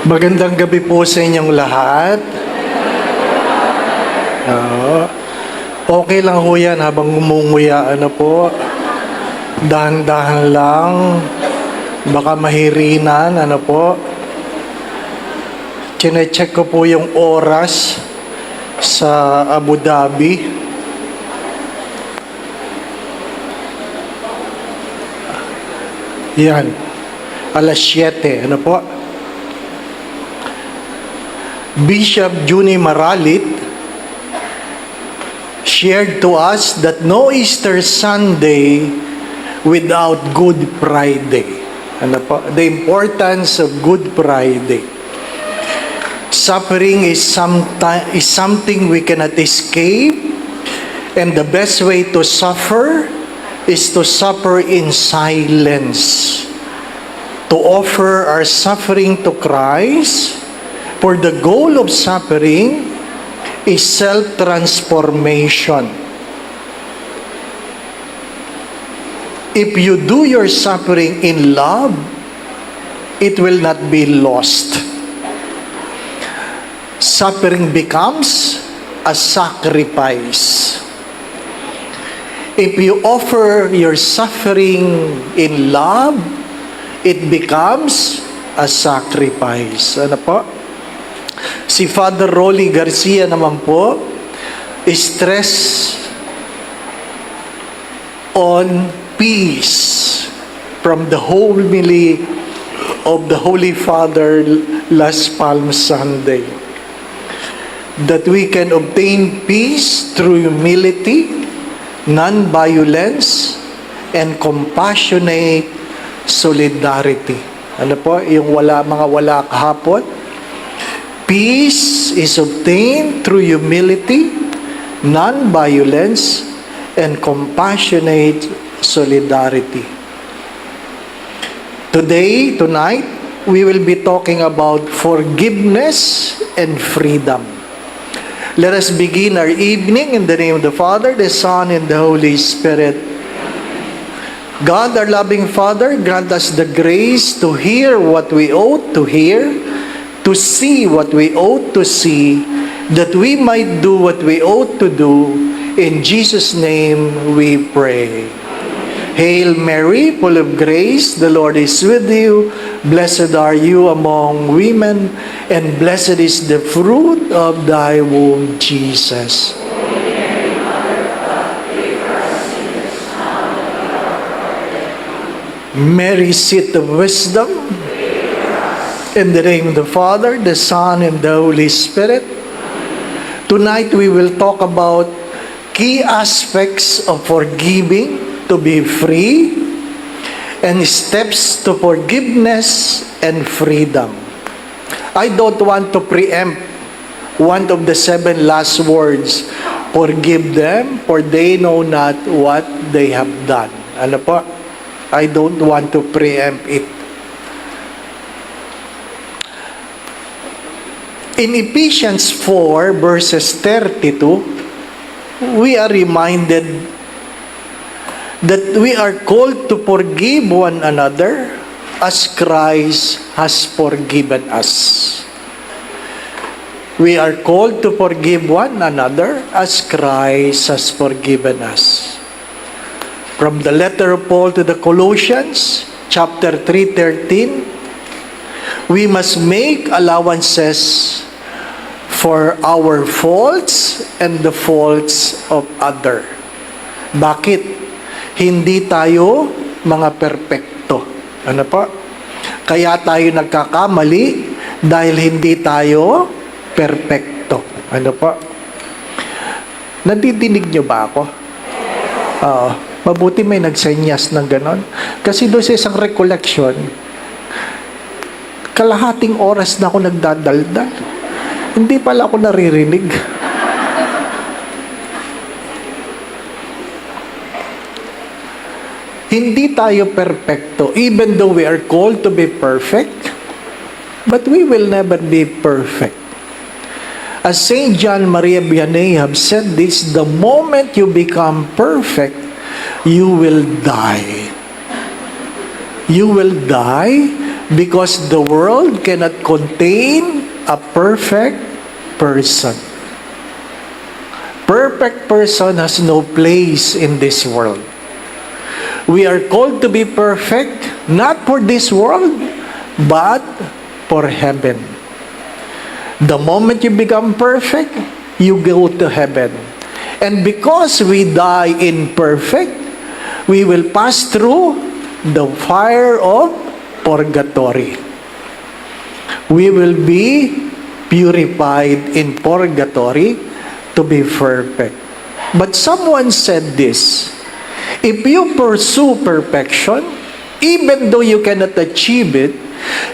Magandang gabi po sa inyong lahat. Okay lang ho yan habang ngumunguya. Po. Dahan-dahan lang. Baka mahirinan. Po. Chine-check ko po yung oras sa Abu Dhabi. Yan. Alas 7. Po. Bishop Juni Maralit shared to us that no Easter Sunday without Good Friday. The importance of Good Friday. Suffering is something we cannot escape, and the best way to suffer is to suffer in silence. To offer our suffering to Christ. For the goal of suffering is self-transformation. If you do your suffering in love, it will not be lost. Suffering becomes a sacrifice. If you offer your suffering in love, it becomes a sacrifice. Ano po? Si Father Rolly Garcia naman po, stress on peace from the homily of the Holy Father last Palm Sunday. That we can obtain peace through humility, non-violence, and compassionate solidarity. Ano po, yung mga wala kahapon? Peace is obtained through humility, non-violence, and compassionate solidarity. Tonight, we will be talking about forgiveness and freedom. Let us begin our evening in the name of the Father, the Son, and the Holy Spirit. God, our loving Father, grant us the grace to hear what we ought to hear, to see what we ought to see, that we might do what we ought to do. In Jesus' name we pray. Hail Mary, full of grace, the Lord is with you. Blessed are you among women, and blessed is the fruit of thy womb, Jesus. Mary, seat of wisdom, in the name of the Father, the Son, and the Holy Spirit. Tonight we will talk about key aspects of forgiving to be free and steps to forgiveness and freedom. I don't want to preempt one of the 7 last words. Forgive them, for they know not what they have done. Ano po? I don't want to preempt it. In Ephesians 4 verses 32, we are reminded that we are called to forgive one another as Christ has forgiven us. We are called to forgive one another as Christ has forgiven us. From the letter of Paul to the Colossians, chapter 3:13, we must make allowances for our faults and the faults of other. Bakit? Hindi tayo mga perpekto. Ano po? Kaya tayo nagkakamali dahil hindi tayo perpekto. Ano po? Nadidinig nyo ba ako? Mabuti may nagsenyas ng ganon. Kasi doon sa isang recollection, kalahating oras na ako nagdadaldal. Hindi pala ako naririnig. Hindi tayo perfecto, even though we are called to be perfect, but we will never be perfect. As Saint John Maria Vianney have said this, the moment you become perfect, you will die. You will die Because the world cannot contain a perfect person. Perfect person has no place in this world. We are called to be perfect, not for this world, but for heaven. The moment you become perfect, you go to heaven. And because we die imperfect, we will pass through the fire of purgatory. We will be purified in purgatory to be perfect. But someone said this, if you pursue perfection, even though you cannot achieve it,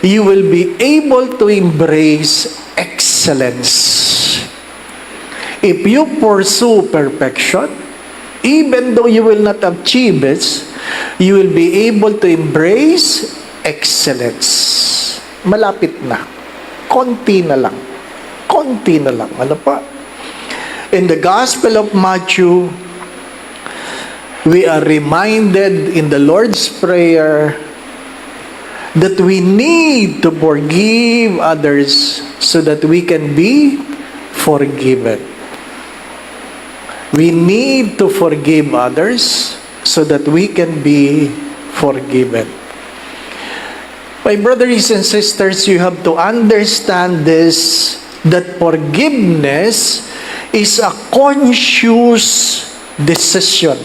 you will be able to embrace excellence. If you pursue perfection, even though you will not achieve it, you will be able to embrace excellence. Malapit na. Konti na lang. Konti na lang. Ano pa? In the Gospel of Matthew, we are reminded in the Lord's Prayer that we need to forgive others so that we can be forgiven. We need to forgive others so that we can be forgiven. My brothers and sisters, you have to understand this, that forgiveness is a conscious decision.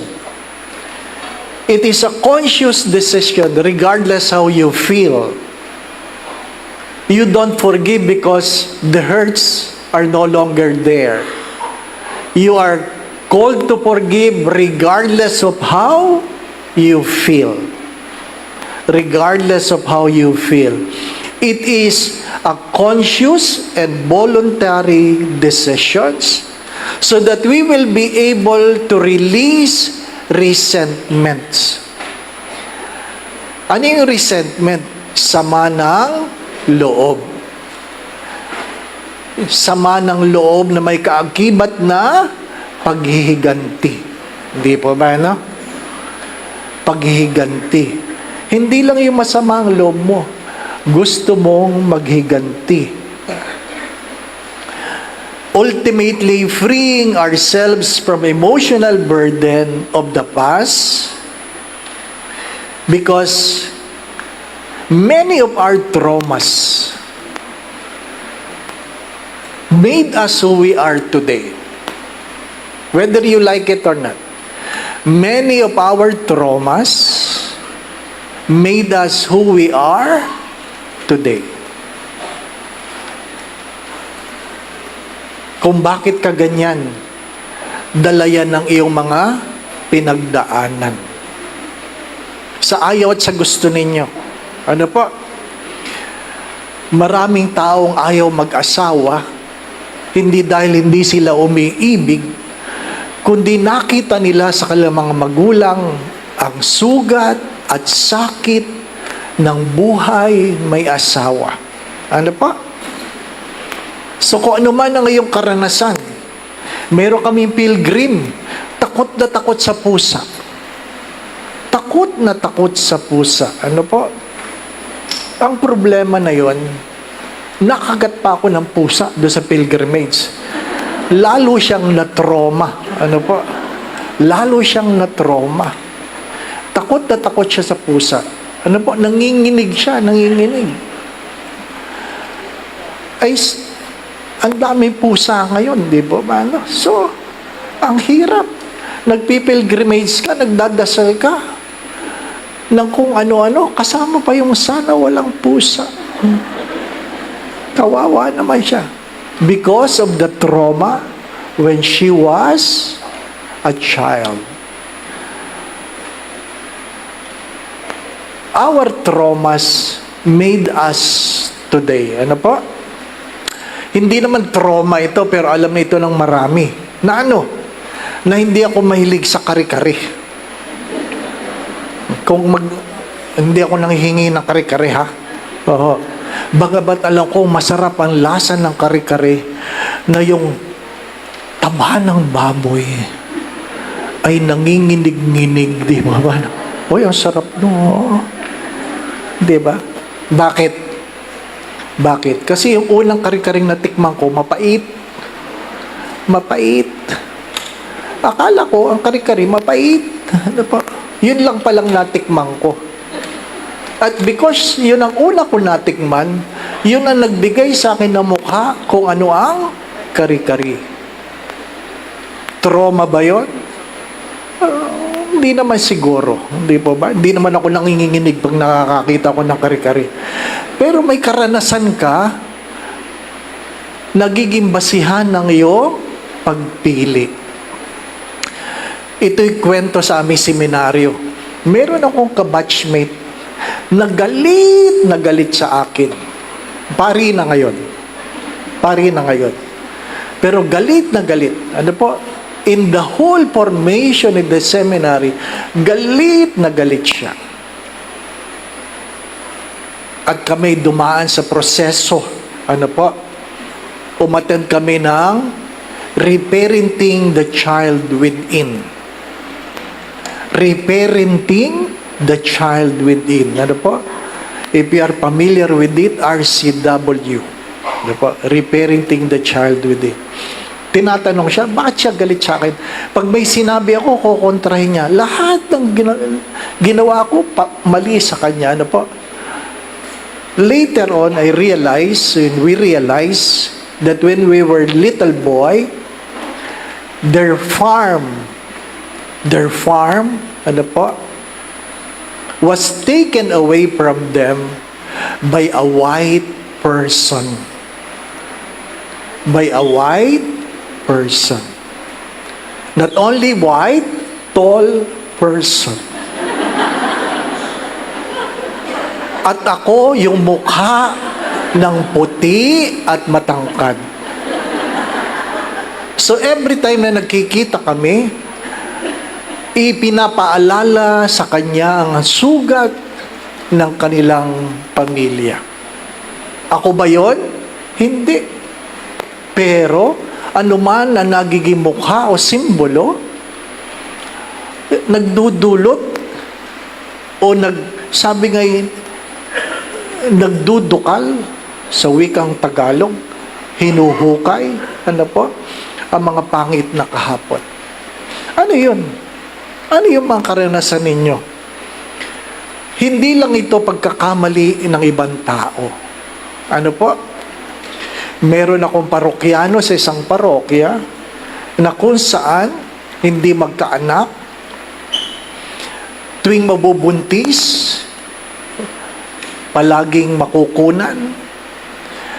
It is a conscious decision regardless how you feel. You don't forgive because the hurts are no longer there. You are called to forgive regardless of how you feel. Regardless of how you feel. It is a conscious and voluntary decisions so that we will be able to release resentments. Ano yung resentment? Sama ng loob. Sama ng loob na may kaakibat na paghihiganti. Hindi po ba, no? Paghihiganti. Hindi lang yung masama ang loob mo. Gusto mong maghiganti. Ultimately, freeing ourselves from emotional burden of the past, because many of our traumas made us who we are today. Whether you like it or not. Many of our traumas made us who we are today. Kung bakit ka ganyan, dala yan ng iyong mga pinagdaanan. Sa ayaw at sa gusto ninyo. Ano po? Maraming taong ayaw mag-asawa, hindi dahil hindi sila umiibig, kundi nakita nila sa kanilang mga magulang ang sugat at sakit ng buhay may asawa. Ano po? So kung ano man ang iyong karanasan, meron kaming pilgrim, takot na takot sa pusa. Takot na takot sa pusa. Ano po? Ang problema na yon, nakagat pa ako ng pusa doon sa pilgrimage. Lalo siyang na-trauma. Ano po? Lalo siyang na-trauma. Takot na takot siya sa pusa. Ano po? Nanginginig siya, nanginginig. Ay, ang daming pusa ngayon, di ba? Ano? So, ang hirap. Nagpipilgrimage ka, nagdadasal ka ng kung ano-ano, kasama pa yung sana walang pusa. Kawawa naman siya. Because of the trauma when she was a child. Our traumas made us today. Ano po? Hindi naman trauma ito, pero alam na ito ng marami. Na ano? Na hindi ako mahilig sa kare-kare. Hindi ako nanghihingi ng kare-kare, ha? Oo. Bagamat alam ko, masarap ang lasa ng kare-kare na yung taba ng baboy ay nanginginig-nginig, di ba? Uy, ang sarap no. Di ba? Bakit? Bakit? Kasi yung unang kari-karing natikman ko, mapait. Mapait. Akala ko, ang kari-kari, mapait. Ano pa? Yun lang palang natikman ko. At because yun ang una ko natikman, yun ang nagbigay sa akin ng mukha kung ano ang kari-kari. Trauma ba yun? Hindi naman siguro. Hindi po ba? Hindi naman ako nanginginig pag nakakakita ko ng kari-kari. Pero may karanasan ka, nagiging basihan ng iyong pagpili. Ito'y kwento sa aming seminaryo. Meron akong kabatchmate na galit sa akin. Pari na ngayon. Pero galit na galit. Ano po? In the whole formation in the seminary, galit na galit siya. At kami dumaan sa proseso. Ano po? Umattend kami ng reparenting the child within. Reparenting the child within. Ano po? If you are familiar with it, RCW. Ano po? Reparenting the child within. Tinatanong siya, bakit siya galit sa akin? Pag may sinabi ako, kukontrahin niya. Lahat ng ginawa ko, mali sa kanya. Ano po? Later on, we realized that when we were little boy, their farm, ano po, was taken away from them by a white person. By a white person. Not only white, tall person. At ako yung mukha ng puti at matangkad. So every time na nagkikita kami, ipinapaalala sa kanya ang sugat ng kanilang pamilya. Ako ba yon? Hindi. Pero, anuman na nagiging mukha o simbolo, nagdudulot o sabi nga nagdudukal sa wikang Tagalog, hinuhukay, ano po, ang mga pangit na kahapon. Ano yun? Ano yung mga karanasan ninyo? Hindi lang ito pagkakamali ng ibang tao. Ano po? Meron akong parokyano sa isang parokya na kung saan hindi magkaanak, tuwing mabubuntis, palaging makukunan,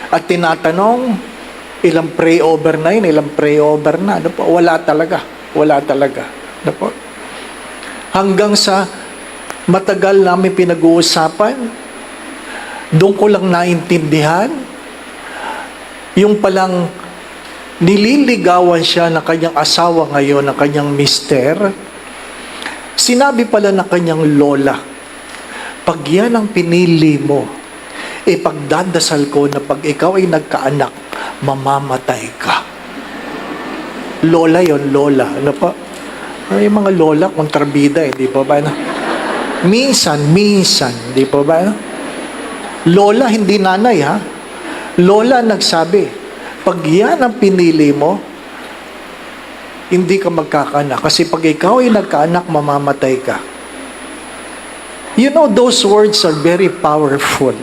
at tinatanong, ilang pray-over na yun, ilang pray-over na. Ano po? Wala talaga. Ano po? Hanggang sa matagal namin pinag-uusapan, doon ko lang naintindihan, yung palang nililigawan siya ng kanyang asawa ngayon, ng kanyang mister, sinabi pala ng kanyang lola, pag yan ang pinili mo, pagdadasal ko na pag ikaw ay nagkaanak, mamamatay ka. Lola yon, lola. Ano pa? Ay, mga lola, kontrabida di pa ba? Minsan, di pa ba? Lola, hindi nanay, ha? Lola nagsabi, pag yan ang pinili mo, hindi ka magkakaanak. Kasi pag ikaw ay nagkaanak, mamamatay ka. You know, those words are very powerful.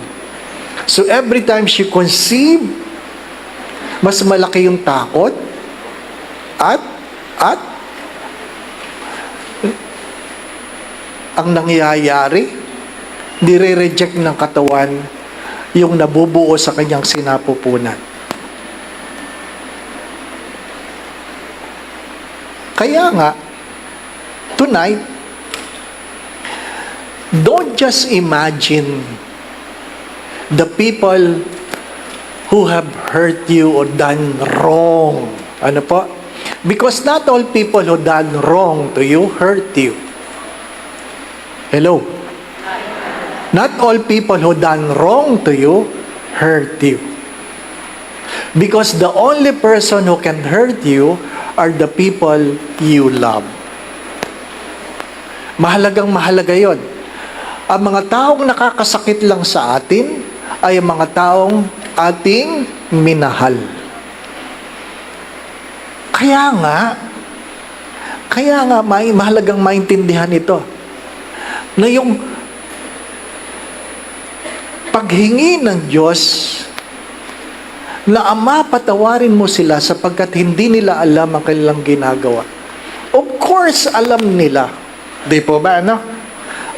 So every time she conceived, mas malaki yung takot at ang nangyayari, nire-reject ng katawan yung nabubuo sa kanyang sinapupunan. Kaya nga, tonight, don't just imagine the people who have hurt you or done wrong. Ano po? Because not all people who done wrong to you hurt you. Hello? Not all people who done wrong to you hurt you. Because the only person who can hurt you are the people you love. Mahalagang mahalaga yon. Ang mga taong nakakasakit lang sa atin ay ang mga taong ating minahal. Kaya nga mahalagang maintindihan ito na yung paghingi ng Diyos na Ama, patawarin mo sila sapagkat hindi nila alam ang kanilang ginagawa. Of course, alam nila. Di po ba, ano?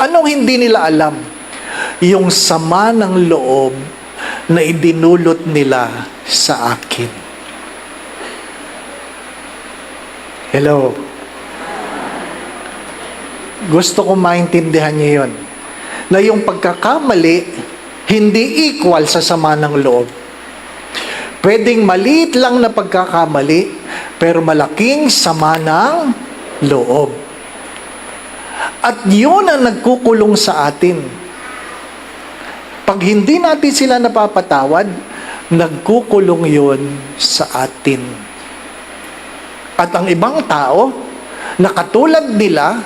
Anong hindi nila alam? Yung sama ng loob na idinulot nila sa akin. Hello? Gusto ko maintindihan niyo yun. Na yung pagkakamali, hindi equal sa sama ng loob. Pwedeng maliit lang na pagkakamali, pero malaking sama ng loob. At yun ang nagkukulong sa atin. Pag hindi natin sila napapatawad, nagkukulong yun sa atin. At ang ibang tao, na katulad nila,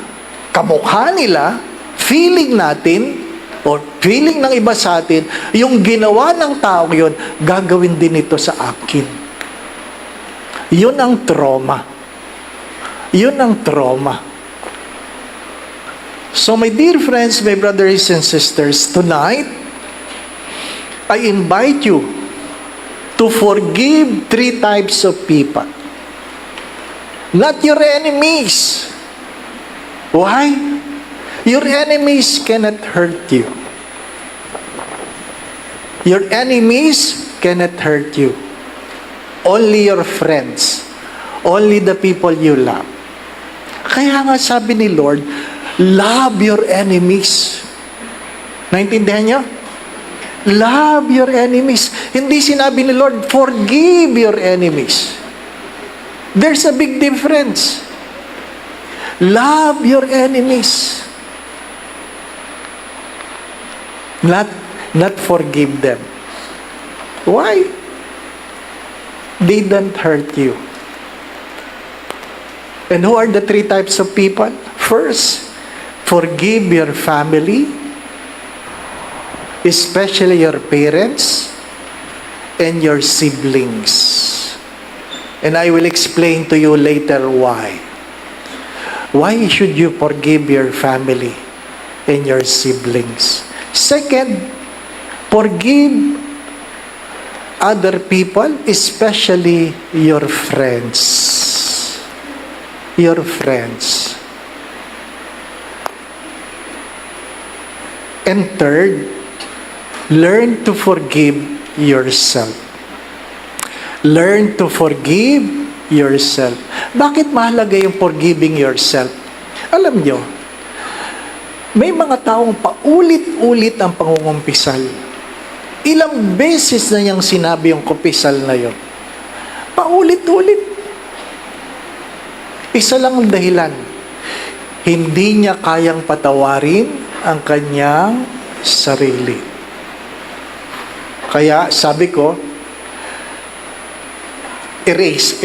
kamukha nila, feeling natin, o feeling ng iba sa atin, yung ginawa ng taong yun, gagawin din ito sa akin. Yun ang trauma. Yun ang trauma. So my dear friends, my brothers and sisters, tonight, I invite you to forgive 3 types of people. Not your enemies. Why? Your enemies cannot hurt you. Your enemies cannot hurt you. Only your friends. Only the people you love. Kaya nga sabi ni Lord, love your enemies. Naintindihan niyo? Love your enemies. Hindi sinabi ni Lord, forgive your enemies. There's a big difference. Love your enemies. Not forgive them. Why? They don't hurt you. And who are the 3 types of people? First, forgive your family, especially your parents and your siblings. And I will explain to you later why. Why should you forgive your family and your siblings? Second, forgive other people, especially your friends. Your friends. And third, learn to forgive yourself. Learn to forgive yourself. Bakit mahalaga yung forgiving yourself? Alam nyo, may mga taong paulit-ulit ang pangungumpisal. Ilang beses na niyang sinabi yung kumpisal na yun. Paulit-ulit. Isa lang ang dahilan. Hindi niya kayang patawarin ang kanyang sarili. Kaya sabi ko, erase.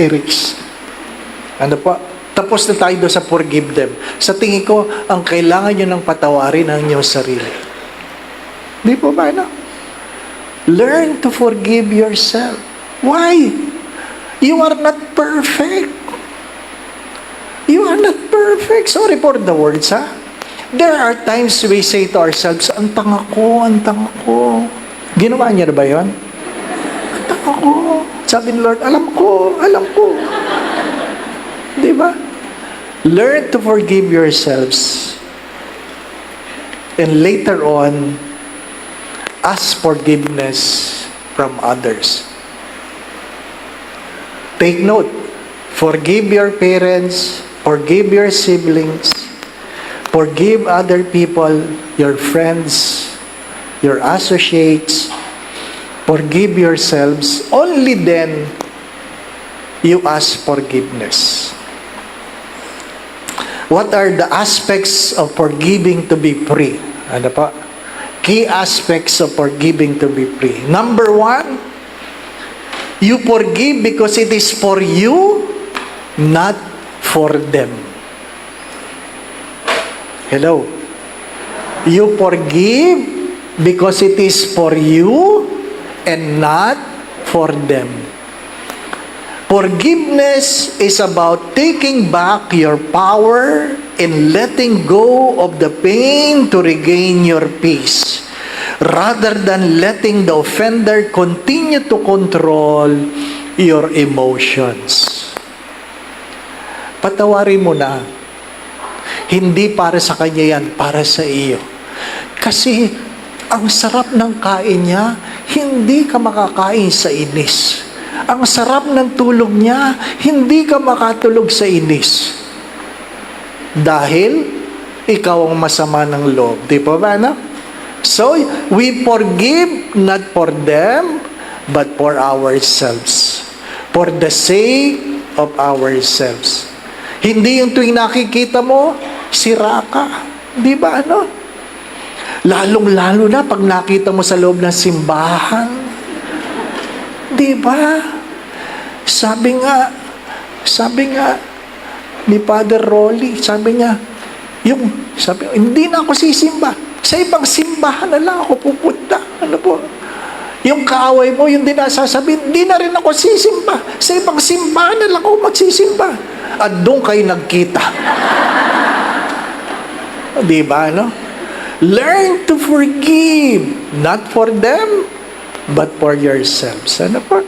Ano pa? Tapos na tayo doon sa forgive them. Sa tingin ko, ang kailangan nyo ng patawarin ang inyong sarili. Di po ba, no? Learn to forgive yourself. Why? You are not perfect. You are not perfect. Sorry for the words, ha? There are times we say to ourselves, ang tanga ko. Ginawa niya na ba yun? Ang tanga ko. Sabi ni Lord, alam ko. Di ba? Learn to forgive yourselves. And later on, ask forgiveness from others. Take note. Forgive your parents. Forgive your siblings. Forgive other people, your friends, your associates. Forgive yourselves. Only then, you ask forgiveness. What are the aspects of forgiving to be free? Ano pa? Key aspects of forgiving to be free. Number 1, you forgive because it is for you, not for them. Hello? You forgive because it is for you and not for them. Forgiveness is about taking back your power and letting go of the pain to regain your peace, rather than letting the offender continue to control your emotions. Patawarin mo na. Hindi para sa kanya yan, para sa iyo. Kasi ang sarap ng kain niya, hindi ka makakain sa inis. Ang sarap ng tulog niya, hindi ka makatulog sa inis. Dahil ikaw ang masama ng loob. Di ba ba, no? So, we forgive not for them, but for ourselves. For the sake of ourselves. Hindi yung tuwing nakikita mo, sira ka. Di ba, ano? Lalong-lalo na pag nakita mo sa loob ng simbahan. Di ba? Sabi nga ni Father Rolly, sabi niya, hindi na ako sisimba. Sa ibang simbahan na lang ako pupunta. Ano po? Yung kaaway mo, yung dinasasabihin, hindi na rin ako sisimba. Sa ibang simbahan na lang ako magsisimba. At doon kayo nagkita. Di ba, no? Learn to forgive, not for them, but for yourselves. Ano po?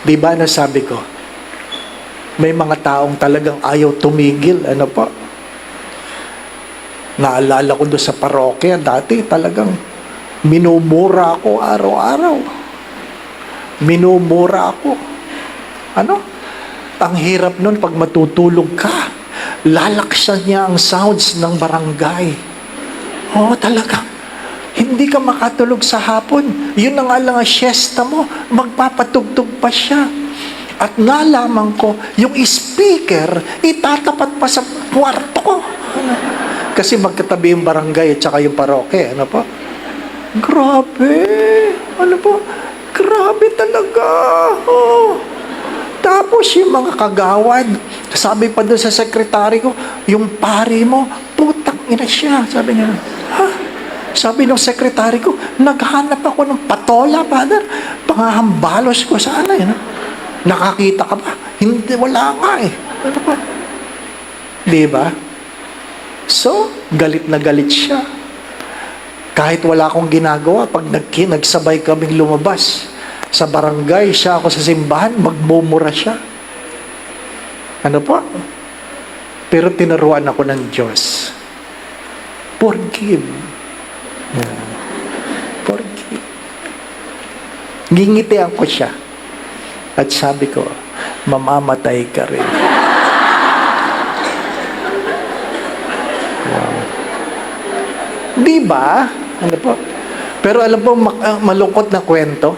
Di ba nasabi ko, may mga taong talagang ayaw tumigil. Ano po? Naalala ko doon sa parokya, dati talagang minumura ako araw-araw. Minumura ako. Ano? Ang hirap nun pag matutulog ka. Lalaksan niya ang sounds ng barangay. Oo, talaga. Hindi ka makatulog sa hapon. Yun na nga lang ang siesta mo. Magpapatugtog pa siya. At nalaman ko, yung speaker, itatapat pa sa kwarto ko. Kasi magkatabi yung barangay at saka yung parokya. Ano po? Grabe. Ano po? Grabe talaga. Oh. Tapos yung mga kagawad, sabi pa doon sa sekretary ko, yung pari mo, putang ina siya. Sabi niya, ha? Sabi ng sekretary ko, naghanap ako ng patola, Father. Pangahambalos ko sana. Yun. Nakakita ka ba? Hindi, wala nga eh. Ano pa? Diba? So, galit na galit siya. Kahit wala akong ginagawa, pag nagsabay kaming lumabas sa barangay, siya ako sa simbahan, magmumura siya. Ano po? Pero tinuruan ako ng Diyos. Forgive. Forgive. Ngingitian ko siya. At sabi ko, mamamatay ka rin. Wow. Di ba? Ano po? Pero alam po, malungkot na kwento.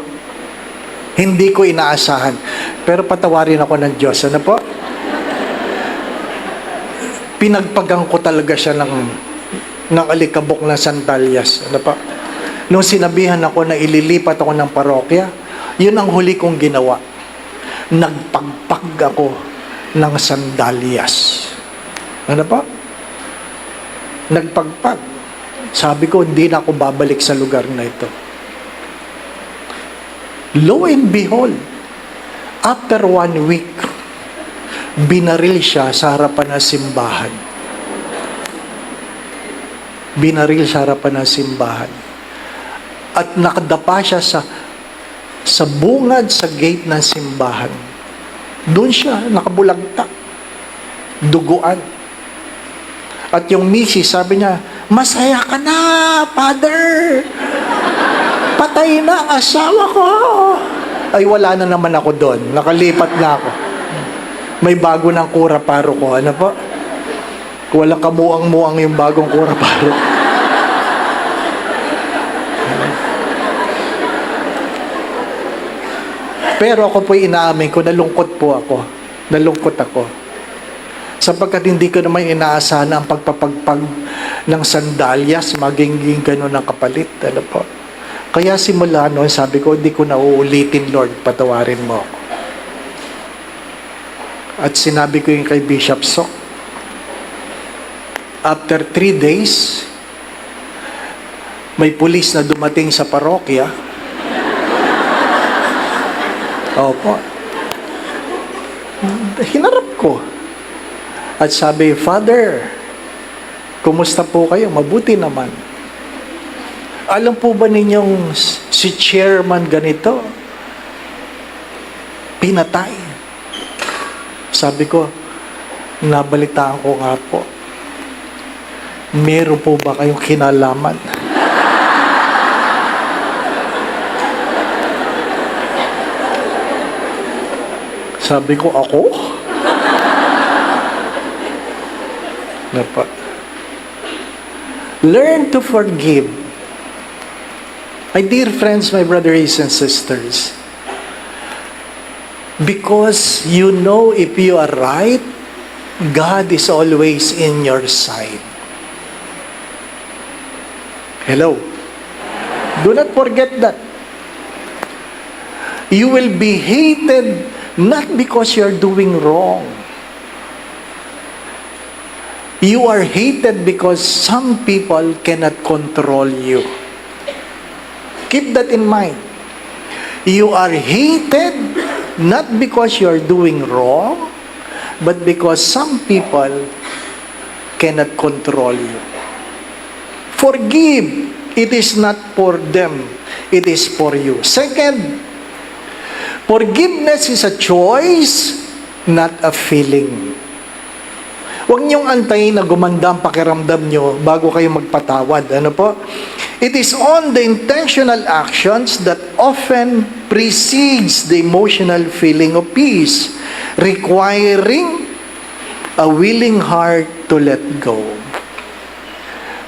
Hindi ko inaasahan. Pero patawarin ako ng Diyos. Ano po? Pinagpagang ko talaga siya ng alikabok na sandalyas. Ano pa? Nung sinabihan ako na ililipat ako ng parokya, yun ang huli kong ginawa. Nagpagpag ako ng sandalyas. Ano pa? Nagpagpag. Sabi ko, hindi na ako babalik sa lugar na ito. Lo and behold, after 1 week, binaril siya sa harapan ng simbahan. Binaril sa harapan ng simbahan. At nakadapa siya sa bungad sa gate ng simbahan. Doon siya, nakabulagta. Duguan. At yung misis, sabi niya, masaya ka na, Father. Patay na ang asawa ko. Ay, wala na naman ako doon. Nakalipat na ako. May bago ng kura paro ko. Ano po? Walang kamuang-muang yung bagong kura paro. Pero ako po'y inaamin ko, nalungkot po ako. Nalungkot ako. Sapagkat hindi ko naman inaasahan ang pagpapagpag ng sandalyas, maging gano'n ang kapalit. Ano po? Kaya simula noon, sabi ko, hindi ko na uulitin, Lord, patawarin mo ako. At sinabi ko yung kay Bishop Sok, After 3 days, may pulis na dumating sa parokya. Opo. Hinarap ko. At sabi, Father, kumusta po kayo? Mabuti naman. Alam po ba ninyong si chairman ganito? Pinatay. Sabi ko, nabalitaan ko nga po. Meron po ba kayong kinalaman? Sabi ko, ako? Napa. Learn to forgive. My dear friends, my brothers and sisters, because you know if you are right, God is always in your side. Hello? Do not forget that. You will be hated not because you're doing wrong. You are hated because some people cannot control you. Keep that in mind. You are hated not because you're doing wrong, but because some people cannot control you. Forgive. It is not for them. It is for you. Second, forgiveness is a choice, not a feeling. Huwag niyong antayin na gumanda ang pakiramdam niyo bago kayo magpatawad. Ano po? It is on the intentional actions that often precedes the emotional feeling of peace, requiring a willing heart to let go.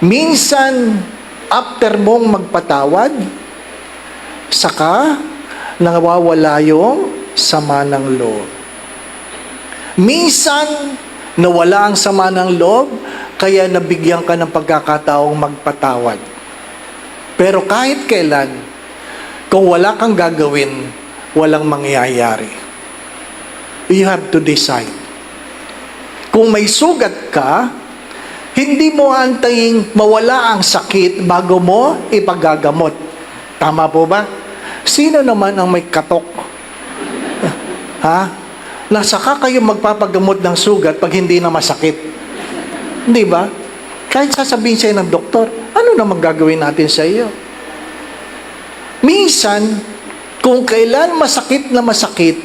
Minsan, after mong magpatawad, saka nawawala yung sama ng loob. Minsan, nawala ang sama ng loob, kaya nabigyan ka ng pagkakataong magpatawad. Pero kahit kailan, kung wala kang gagawin, walang mangyayari. You have to decide. Kung may sugat ka, hindi mo antayin mawala ang sakit bago mo ipagagamot. Tama po ba? Sino naman ang may katok? Ha? Nasaka kayo magpapagamot ng sugat pag hindi na masakit. Hindi ba? Kahit sasabihin sa'yo ng doktor, ano naman gagawin natin sa iyo? Minsan, kung kailan masakit na masakit,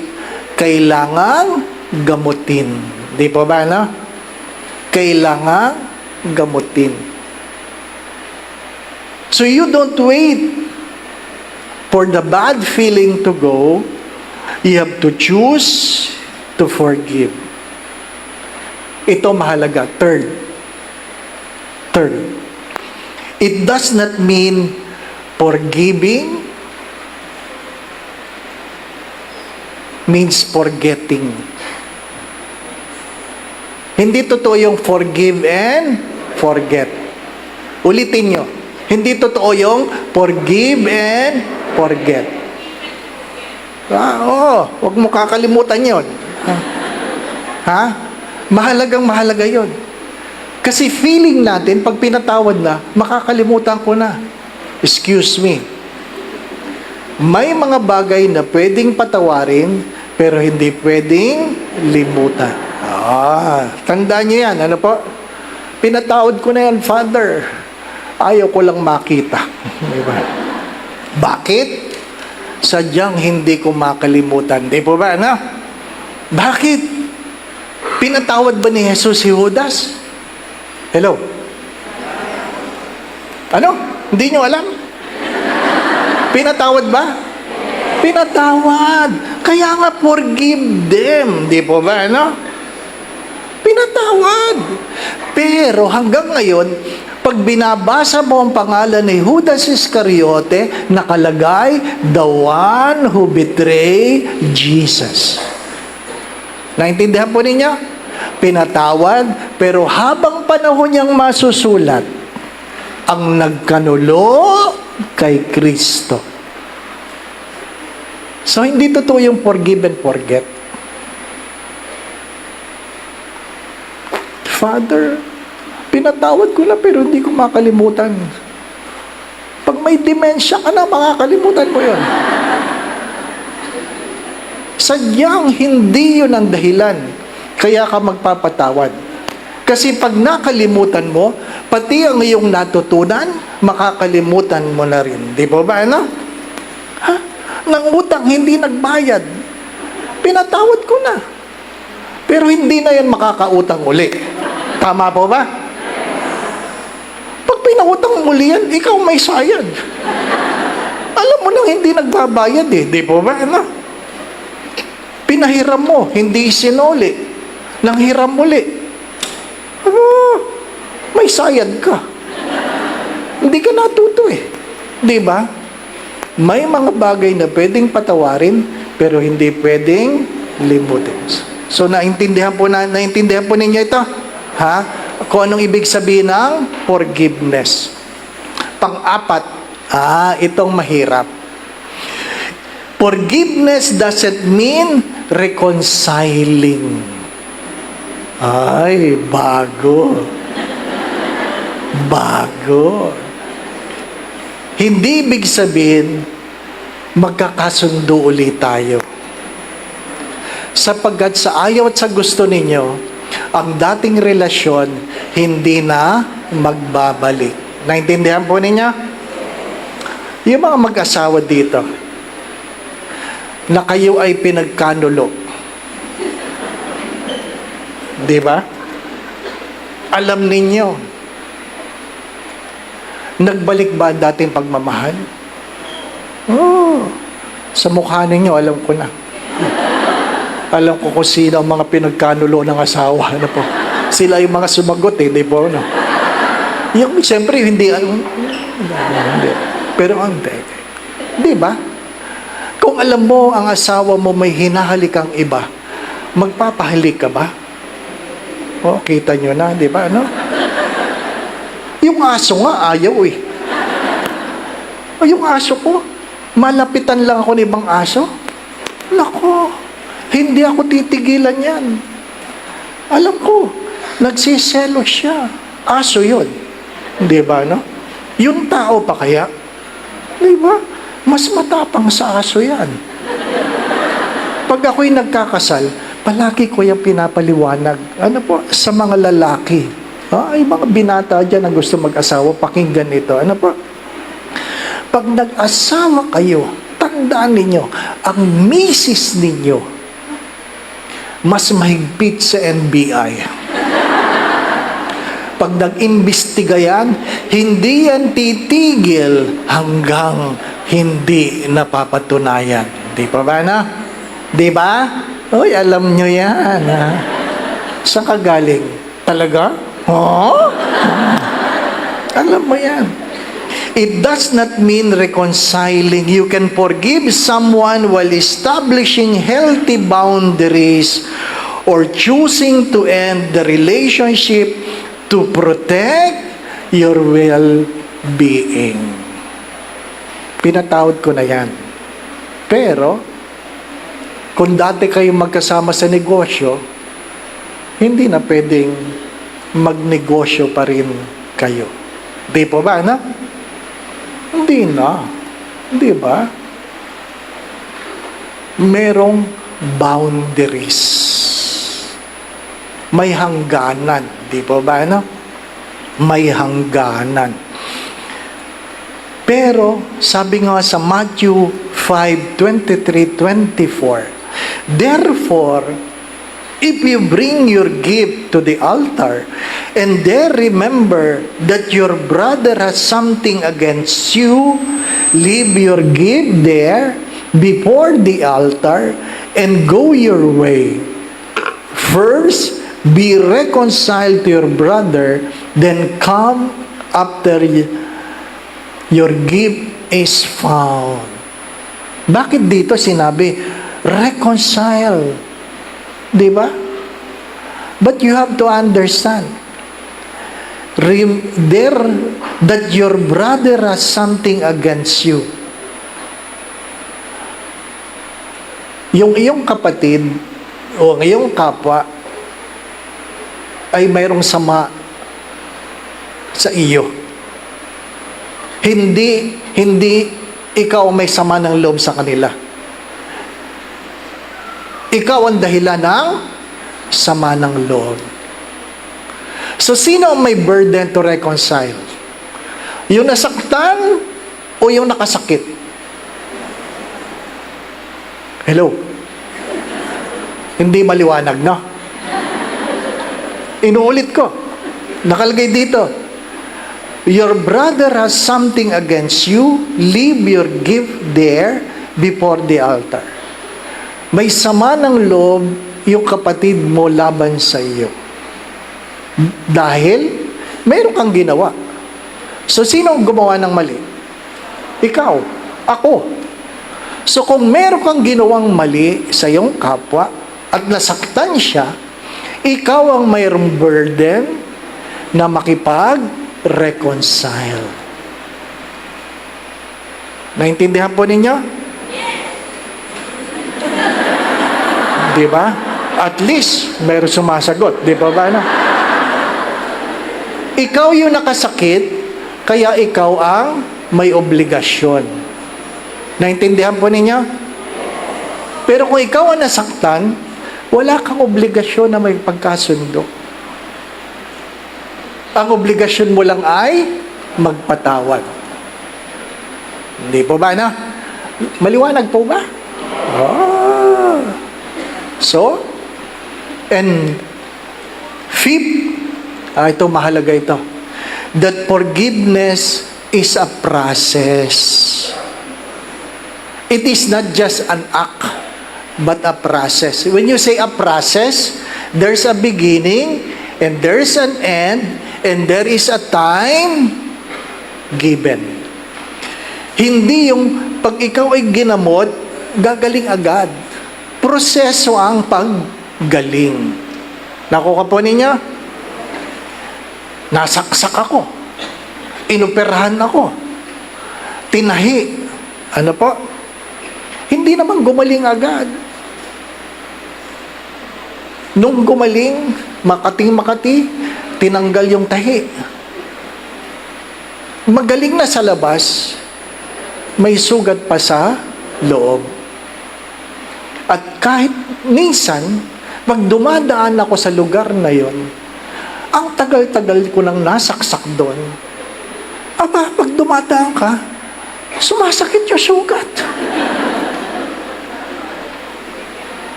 kailangan gamutin. Di po ba, no? Kailangan gamutin. So you don't wait for the bad feeling to go. You have to choose to forgive. Ito mahalaga. Third, it does not mean forgiving means forgetting. Hindi totoo yung forgive and forget. Ulitin nyo. Hindi totoo yung forgive and forget. Huwag mo kakalimutan yun. Ha? Mahalaga yun. Kasi feeling natin, pag pinatawad na, makakalimutan ko na. Excuse me. May mga bagay na pwedeng patawarin, pero hindi pwedeng limutan. Tandaan niyo yan. Ano po? Pinatawad ko na yan, Father. Ayaw ko lang makita. Diba? Bakit? Sadyang hindi ko makalimutan. Di po ba, ano? Bakit? Pinatawad ba ni Jesus si Judas? Hello? Ano? Hindi nyo alam? Pinatawad ba? Pinatawad. Kaya nga forgive them. Di po ba, ano? Pinatawad. Pero hanggang ngayon, pag binabasa mo ang pangalan ni Judas Iscariote, nakalagay, the one who betrayed Jesus. Naintindihan po ninyo? Pinatawad, pero habang panahon niyang masusulat, ang nagkanulo kay Kristo. So, hindi totoo yung forgive and forget. Father, Pinatawad ko na pero hindi ko makalimutan. Pag may demensya ka na, makakalimutan mo yun. Sadyang hindi yun ang dahilan kaya ka magpapatawad. Kasi pag nakalimutan mo, pati ang iyong natutunan, makakalimutan mo na rin. Di ba ba, ano? Ha? Nang utang, hindi nagbayad. Pinatawad ko na. Pero hindi na yan makakautang uli. Tama po ba? Pag pinautang muli yan, ikaw may sayad. Alam mo nang hindi nagbabayad eh. Di po ba? Ano? Pinahiram mo, hindi sinuli. Nang hiram muli. May sayad ka. Hindi ka natuto eh. Di ba? May mga bagay na pwedeng patawarin, pero hindi pwedeng limutin. So, naintindihan po ninyo ito? Ha? Kung anong ibig sabihin ng forgiveness. Pang-apat, itong mahirap. Forgiveness doesn't mean reconciling. Ay, bago. Bago. Hindi ibig sabihin, magkakasundo ulit tayo. Sapagkat sa ayaw at sa gusto ninyo, ang dating relasyon hindi na magbabalik. Naintindihan po ninyo? Yung mga mag-asawa dito, na kayo ay pinagkanulo. Di ba? Alam ninyo, nagbalik ba ang dating pagmamahal? Sa mukha ninyo, alam ko na. Alam ko kung sino ang mga pinagkanulo ng asawa. Ano po? Sila yung mga sumagot eh, di po? No? Yung, siyempre, hindi. Pero hindi. Di ba? Kung alam mo ang asawa mo may hinahalik ang iba, magpapahalik ka ba? Kita nyo na, di ba? Ano? Yung aso nga, ayaw eh. Yung aso ko, malapitan lang ako ng ibang aso. Nako, hindi ako titigilan yan. Alam ko, nagsiselo siya. Aso yun. Di ba, no? Yung tao pa kaya? Di ba? Mas matapang sa aso yan. Pag ako'y nagkakasal, palagi ko yung pinapaliwanag. Ano po? Sa mga lalaki. Ay, mga binata dyan na gusto mag-asawa, pakinggan ito. Ano po? Pag nag-asawa kayo, tandaan ninyo, ang misis ninyo, mas mahigpit sa NBI. Pag nag-imbestiga yan, hindi yan titigil hanggang hindi napapatunayan. Di pa ba na? Di ba? Uy, alam nyo yan. Ha? Saan ka galing? Talaga? Alam mo yan. It does not mean reconciling. You can forgive someone while establishing healthy boundaries or choosing to end the relationship to protect your well-being. Pinatawad ko na yan. Pero, kung dati kayo magkasama sa negosyo, hindi na pwedeng magnegosyo pa rin kayo. Di po ba, na? Hindi na. Di ba? Merong boundaries. May hangganan. Di po ba, na? May hangganan. Pero, sabi nga sa Matthew 5:23-24, therefore, if you bring your gift to the altar, and there remember that your brother has something against you, leave your gift there before the altar, and go your way. First, be reconciled to your brother, then come after your gift is found. Bakit dito sinabi, reconcile? Di ba? But you have to understand, there that your brother has something against you. Yung iyong kapatid o ang iyong kapwa ay mayroong sama sa iyo. Hindi ikaw may sama ng loob sa kanila. Ikaw ang dahilan ng sama ng loob. So, sino ang may burden to reconcile? Yung nasaktan o yung nakasakit? Hello? Hindi maliwanag, no? Inuulit ko. Nakalagay dito. Your brother has something against you, leave your gift there before the altar. May sama ng loob yung kapatid mo laban sa iyo. Dahil mayroon kang ginawa. So, sino ang gumawa ng mali? Ikaw. Ako. So, kung mayroon kang ginawang mali sa iyong kapwa at nasaktan siya, ikaw ang mayroong burden na makipag-reconcile. Naintindihan po ninyo? Di ba? At least, mayroong sumasagot. Di ba ba? No? Ikaw yung nakasakit, kaya ikaw ang may obligasyon. Naintindihan po ninyo? Pero kung ikaw ang nasaktan, wala kang obligasyon na may pagkasundo. Ang obligasyon mo lang ay magpatawad. Hindi po ba, na? Maliwanag po ba? So, and fifth, ito mahalaga ito, that forgiveness is a process. It is not just an act, but a process. When you say a process, there's a beginning, and there's an end, and there is a time given. Hindi yung pag ikaw ay ginamot, gagaling agad. Proseso ang paggaling. Nakuha po ninyo? Nasaksak ako. Inoperahan ako. Tinahi. Ano po? Hindi naman gumaling agad. Nung gumaling, Makati, tinanggal yung tahi. Magaling na sa labas, may sugat pa sa loob. At kahit minsan, pag dumadaan ako sa lugar na yon, ang tagal-tagal ko nang nasaksak doon. Aba, pag dumadaan ka, sumasakit yung sugat.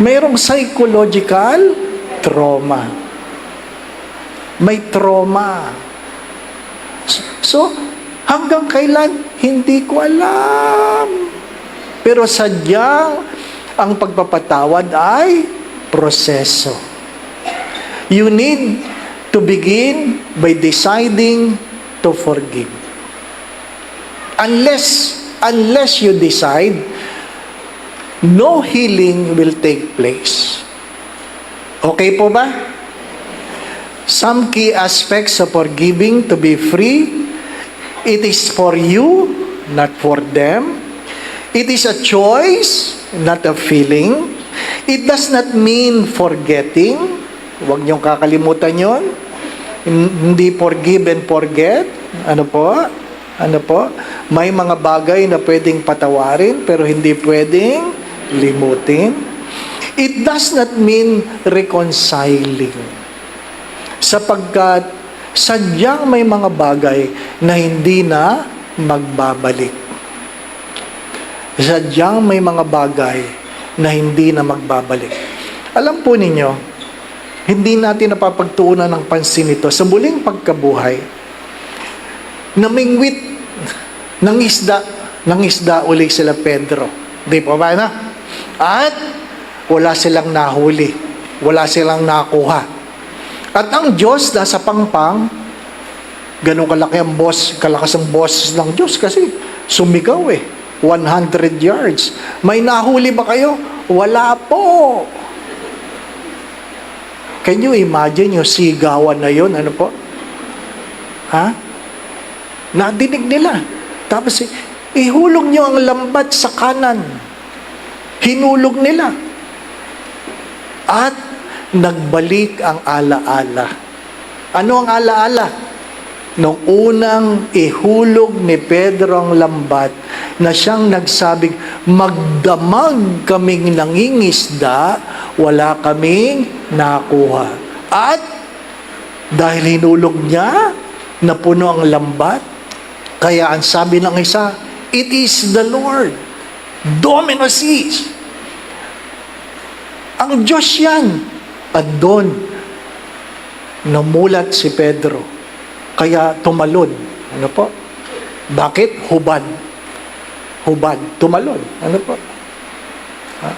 Mayroong psychological trauma. May trauma. So, hanggang kailan? Hindi ko alam. Pero sadyang ang pagpapatawad ay proseso. You need to begin by deciding to forgive. Unless you decide, no healing will take place. Okay po ba? Some key aspects of forgiving to be free. It is for you, not for them. It is a choice, not a feeling. It does not mean forgetting. Huwag niyong kakalimutan yon. Hindi forgive and forget. Ano po? May mga bagay na pwedeng patawarin, pero hindi pwedeng limutin. It does not mean reconciling. Sapagkat sadyang may mga bagay na hindi na magbabalik. Sadyang may mga bagay na hindi na magbabalik. Alam po ninyo, hindi natin napapagtuunan ng pansin ito. Sa muling pagkabuhay, namingwit ng isda uli sila Pedro. Di ba ba na? At wala silang nahuli. Wala silang nakuha. At ang Diyos nasa pangpang, ganun kalaki ang kalakas ang boss ng Diyos kasi sumigaw 100 yards. May nahuli ba kayo? Wala po. Can you imagine yung sigawan na yun? Ano po? Ha? Nadinig nila. Tapos, ihulog nyo ang lambat sa kanan. Hinulog nila. At nagbalik ang alaala. Ano ang alaala? nung unang ihulog ni Pedro ang lambat, na siyang nagsabing, magdamag kaming nangingisda, wala kaming nakuha. At dahil hinulog niya, napuno ang lambat, kaya ang sabi ng isa, it is the Lord. Dominus is. Ang Diyos yan. At doon, namulat si Pedro. Kaya tumalon. Ano po? Bakit? Hubad. Hubad. Tumalon. Ano po? Ha?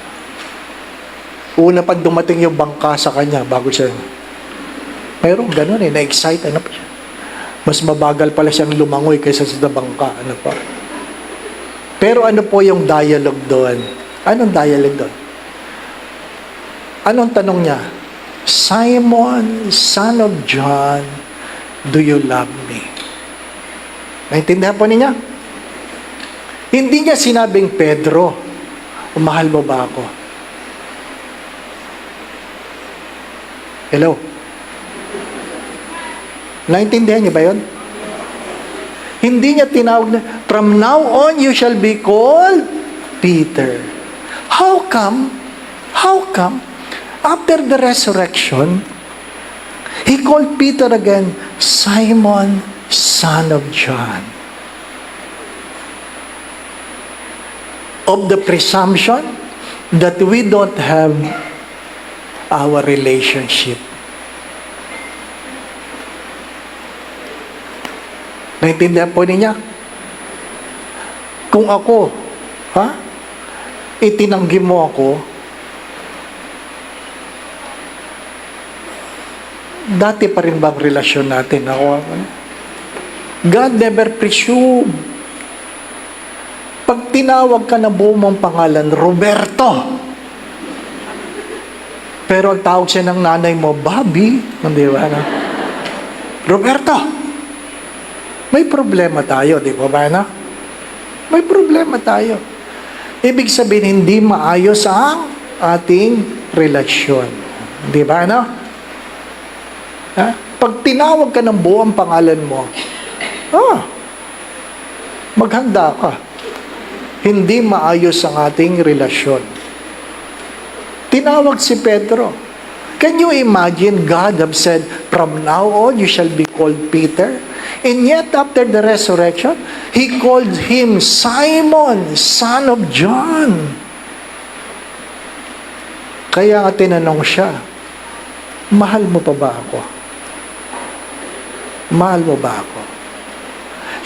Una pa dumating yung bangka sa kanya bago siya. Mayroong ganun na-excite. Ano po siya? Mas mabagal pala siyang lumangoy kaysa sa bangka. Ano po? Pero ano po yung dialogue doon? Anong dialogue doon? Anong tanong niya? Simon, son of John, do you love me? Naintindihan po niya? Hindi niya sinabing, Pedro, mahal mo ba ako? Hello? Naintindihan niyo ba yun? Hindi niya tinawag na, from now on, you shall be called Peter. How come? How come? After the resurrection, he called Peter again, Simon, son of John. Of the presumption that we don't have our relationship. Naintindihan po niya? Kung ako, itinanggi mo ako, dati pa rin bang relasyon natin? God never presume. Pag tinawag ka na buong mong pangalan, Roberto. Pero ang tawag siya ng nanay mo, Bobby. Hindi ba? Roberto. May problema tayo, di ba ba? May problema tayo. Ibig sabihin, hindi maayos ang ating relasyon. Di ba, Pag tinawag ka ng buong pangalan mo, maghanda ka. Hindi maayos ang ating relasyon. Tinawag si Pedro. Can you imagine God have said, from now on you shall be called Peter? And yet after the resurrection, He called him Simon, son of John. Kaya nga tinanong siya, mahal mo pa ba ako? Mahal mo ba ako?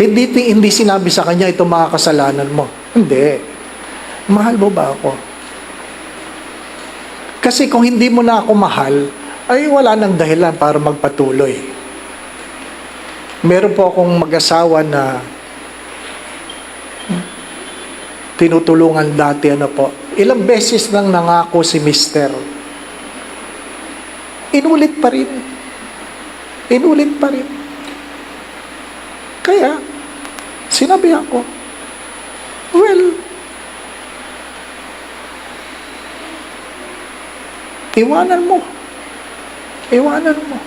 Hindi sinabi sa kanya, ito mga kasalanan mo. Hindi. Mahal mo ba ako? Kasi kung hindi mo na ako mahal, ay wala nang dahilan para magpatuloy. Meron po akong mag-asawa na tinutulungan dati, ilang beses nang nangako si Mister. Inulit pa rin. Inulit pa rin. Kaya, sinabi ako, well, iwanan mo. Iwanan mo.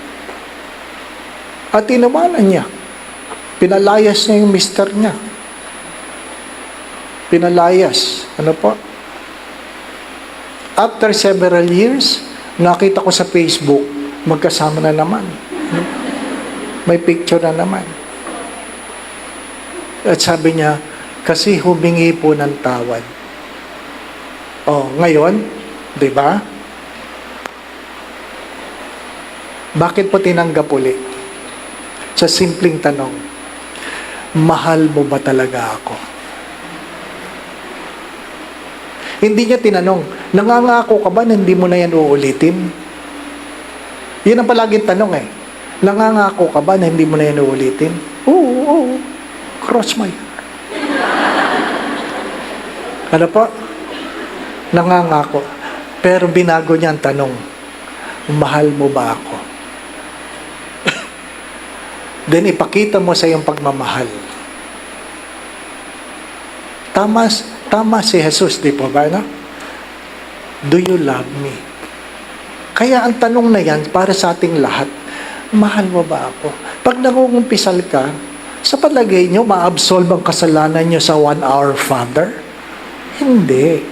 At inawanan niya. Pinalayas niya yung mister niya. Pinalayas. Ano po? After several years, nakita ko sa Facebook, magkasama na naman. May picture na naman. At sabi niya, kasi humingi po ng tawad. Ngayon, di ba? Bakit po tinanggap uli? Sa simpleng tanong, mahal mo ba talaga ako? Hindi niya tinanong, nangangako ka ba na hindi mo na yan uulitin? Yun ang palaging tanong Nangangako ka ba na hindi mo na yan uulitin? Oo. Cross my heart. Ano po? Nangangako. Pero binago niya ang tanong, mahal mo ba ako? Then ipakita mo sa iyong pagmamahal. Tama si Jesus, di po ba? Do you love me? Kaya ang tanong na yan para sa ating lahat, Mahal mo ba ako? Pag nangungumpisal ka, sa palagay nyo, ma-absolve ang kasalanan nyo sa 1 hour, Father? Hindi.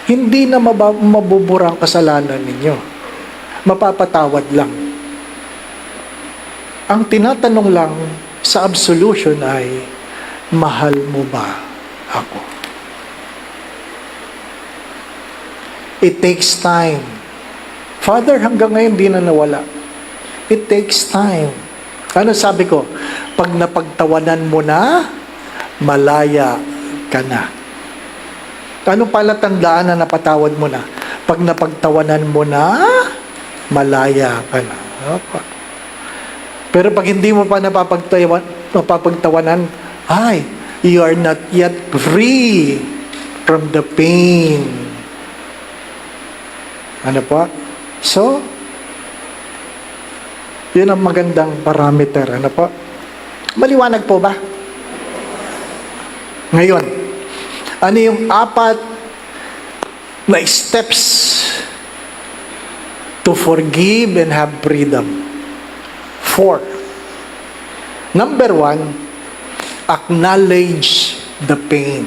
Hindi na mabubura ang kasalanan ninyo. Mapapatawad lang. Ang tinatanong lang sa absolution ay, mahal mo ba ako? It takes time. Father, hanggang ngayon di na nawala. It takes time. Ano sabi ko? Pag napagtawanan mo na, malaya ka na. Anong palatandaan na napatawad mo na? Pag napagtawanan mo na, malaya ka na. Opa. Pero pag hindi mo pa napapagtawanan, ay, you are not yet free from the pain. Ano po? So, yun ang magandang parameter. Ano po? Maliwanag po ba? Ngayon, ano yung 4 na steps to forgive and have freedom? 4. Number 1, acknowledge the pain.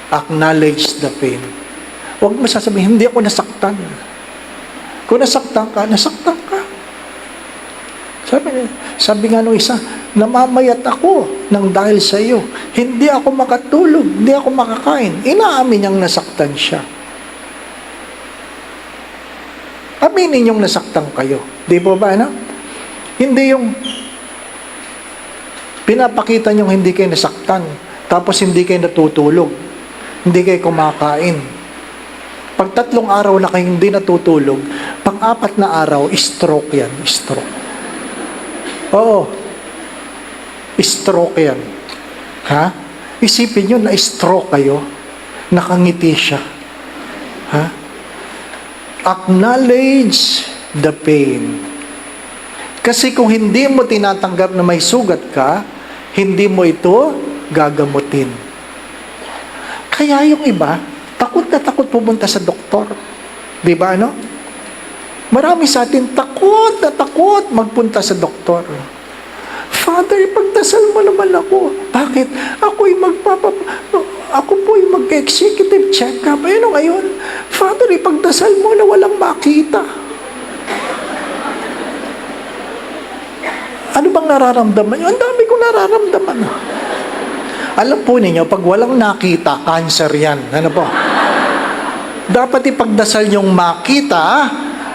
Acknowledge the pain. Huwag mo sasabihin, hindi ako nasaktan. Kung nasaktan ka, nasaktan ka. Sabi nga nung isa, namamayat ako nang dahil sa iyo. Hindi ako makatulog, hindi ako makakain. Inaamin niyang nasaktan siya. Aminin niyong nasaktan kayo. Di po ba, ano? Hindi yung pinapakita niyong hindi kayo nasaktan, tapos hindi kayo natutulog, hindi kayo kumakain. Pag 3 araw na kayo hindi natutulog, pang-4 na araw, stroke yan. Stroke. Oo. Stroke yan. Ha? Isipin nyo na stroke kayo, nakangiti siya. Ha? Acknowledge the pain. Kasi kung hindi mo tinatanggap na may sugat ka, hindi mo ito gagamutin. Kaya yung iba, takot na takot pumunta sa doktor. Di ba, ano? Marami sa atin takot na takot magpunta sa doktor. Father, ipagdasal mo naman ako. Bakit? Ako po'y mag-executive check-up. Ano ngayon? Father, ipagdasal mo na walang makita. Ano bang nararamdaman nyo? Ang dami kong nararamdaman. Alam po ninyo, pag walang nakita, cancer yan. Ano po? Dapat ipagdasal yung makita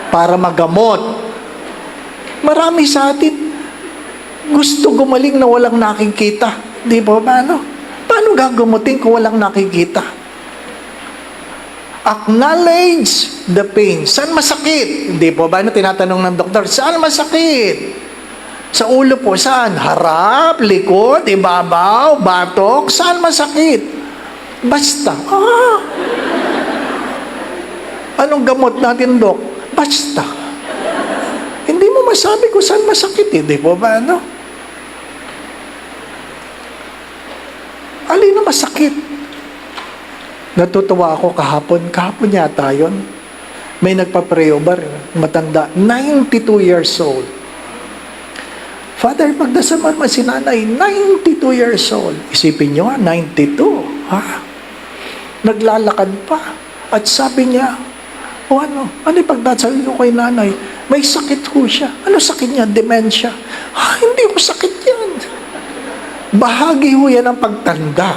para magamot. Marami sa atin gusto gumaling na walang nakikita. Di ba ba, ano? Paano gagamutin kung walang nakikita? Acknowledge the pain. Saan masakit? Di ba ba, ano? Tinatanong ng doktor, saan masakit? Sa ulo po, saan? Harap, likod, ibabaw, batok, saan masakit? Basta. Anong gamot natin, Dok? Basta. Hindi mo masabi kung saan masakit, di ba ba, ano? Alin na masakit? Natutuwa ako kahapon yata yun. May nagpa-pray-over, matanda, 92 years old. Father, pagdasal man si nanay, 92 years old. Isipin nyo, 92. Ha? Naglalakad pa. At sabi niya, ano yung pagdasal ko kay nanay? May sakit ko siya. Ano sakit niya? Dementia. Hindi ko sakit yan. Bahagi ho yan ng pagtanda.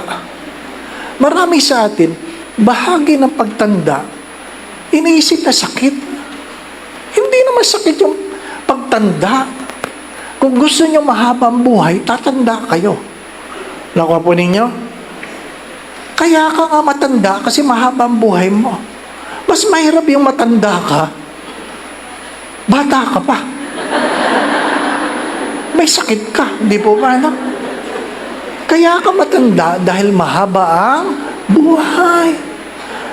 Marami sa atin, bahagi ng pagtanda, iniisip na sakit. Hindi naman sakit yung pagtanda. Kung gusto niyo mahabang buhay, tatanda kayo. Nakuha po ninyo? Kaya ka nga matanda kasi mahabang buhay mo. Mas mahirap yung matanda ka, bata ka pa. May sakit ka, di po ba, no? Kaya ka matanda dahil mahaba ang buhay.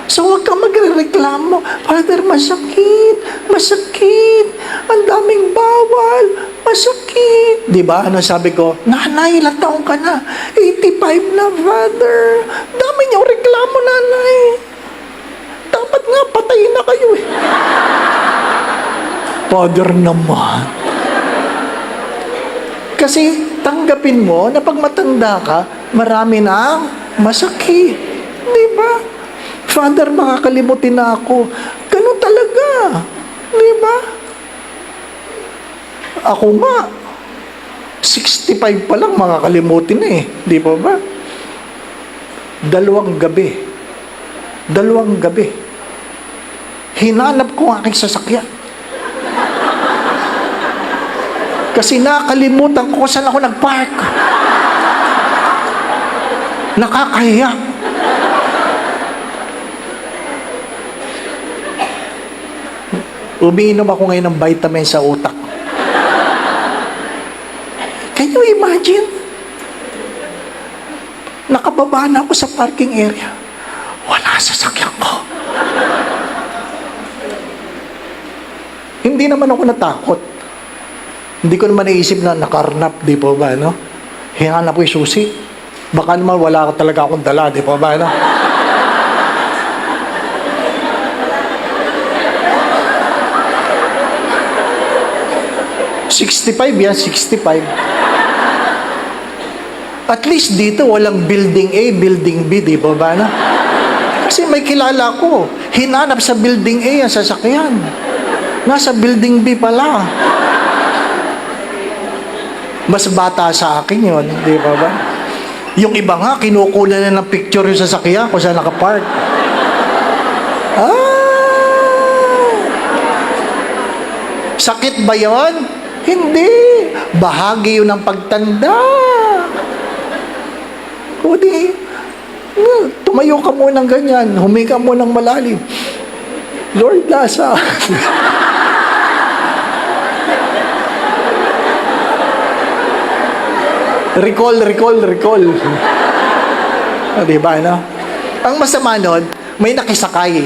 So huwag kang magreklamo, Father, masakit, ang daming bawal, masakit. Di ba? Ano sabi ko? Nanay, ilang taong ka na? 85 na, Father. Dami niyong reklamo, nanay. Dapat nga, patayin na kayo eh. Father naman. Kasi tanggapin mo na pag matanda ka, marami na masakit. Di ba? Father, makakalimutin na ako. Ganun talaga. Di ba? Ako nga, 65 pa lang makakalimutin na eh. Di ba ba? 2 gabi. Hinanap ko ang aking sasakyan. Kasi nakalimutan ko kung saan ako nag-park. Nakakahiya. Umiinom ako ngayon ng vitamin sa utak. Can you imagine? Nakababa na ako sa parking area. Wala sa sasakyan ko. Hindi naman ako natakot. Hindi ko naman naisip na nakarnap, di po ba, no? Hinanap ko yung susi. Baka naman wala talaga akong dala, di po ba, no? yan, 65. At least dito, walang building A, building B, di po ba, no? Kasi may kilala ko, hinanap sa building A ang sasakyan. Nasa building B pala. Mas bata sa akin yun, di ba ba? Yung iba nga, kinukunan na ng picture yung sasakyan kung saan nakapark. Sakit ba yun? Hindi. Bahagi yun ng pagtanda. O di, tumayo ka muna ng ganyan, huminga mo ng malalim. Lord, nasa. Recall. O, diba, no? Ang masama nun, may nakisakay.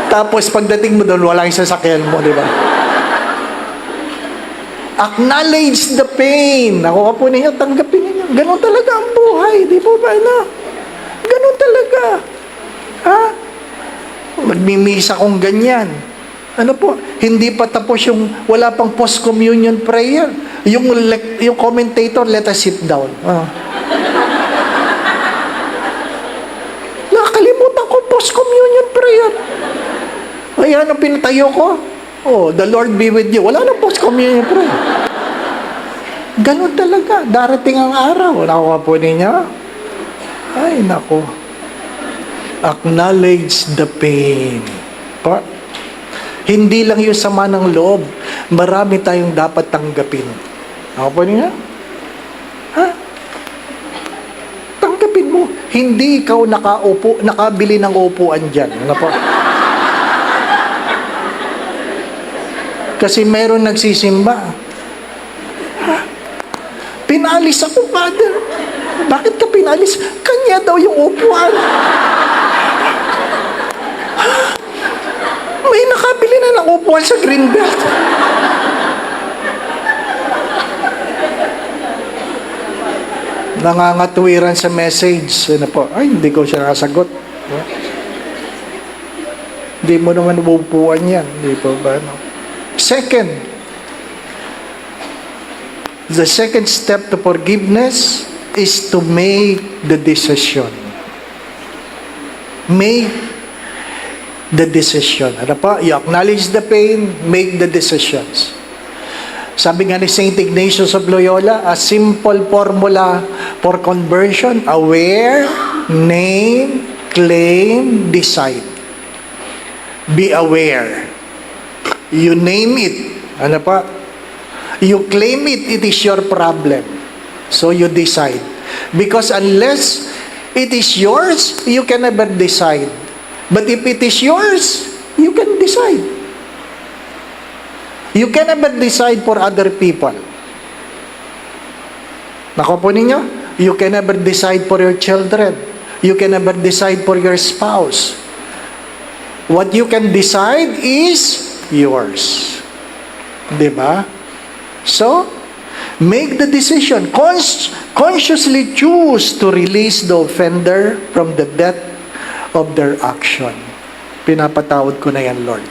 Tapos, pagdating mo doon, wala yung sasakyan mo, diba? Acknowledge the pain. Ako po ninyo, tanggapin ninyo. Ganon talaga ang buhay, di po ba, no? Ganon talaga. Ha? Magmimisa kong ganyan. Ano po, hindi pa tapos yung, wala pang post-communion prayer. Yung commentator, let us sit down. Nakalimutan ko post-communion prayer. Ayan ang pinatayo ko. Oh, the Lord be with you. Wala nang post-communion prayer. Ganun talaga. Darating ang araw. Nakuha po ninyo? Ay, naku. Acknowledge the pain. Hindi lang yung sama ng loob. Marami tayong dapat tanggapin. Ako po niya? Ha? Tanggapin mo. Hindi ikaw nakabili ng upuan dyan. Ano po? Kasi meron nagsisimba. Ha? Pinalis ako, Father. Bakit ka pinalis? Kanya daw yung upuan. May nakabili na ng upuan sa Greenbelt. Nangangatwiran sa message. Ano po? Ay, hindi ko siya nakasagot. Hindi mo naman upuan yan. Hindi po ba? No? Second, the second step to forgiveness is to make the decision. Make the decision. Ano pa? You acknowledge the pain, make the decisions. Sabi nga ni St. Ignatius of Loyola, a simple formula for conversion: aware, name, claim, decide. Be aware. You name it. Ano pa? You claim it, it is your problem. So you decide. Because unless it is yours, you can never decide. But if it is yours, you can decide. You can never decide for other people. Nakuha po ninyo? You can never decide for your children. You can never decide for your spouse. What you can decide is yours. Diba? So, make the decision. Consciously choose to release the offender from the debt of their action. pinapatawad ko na yan, Lord.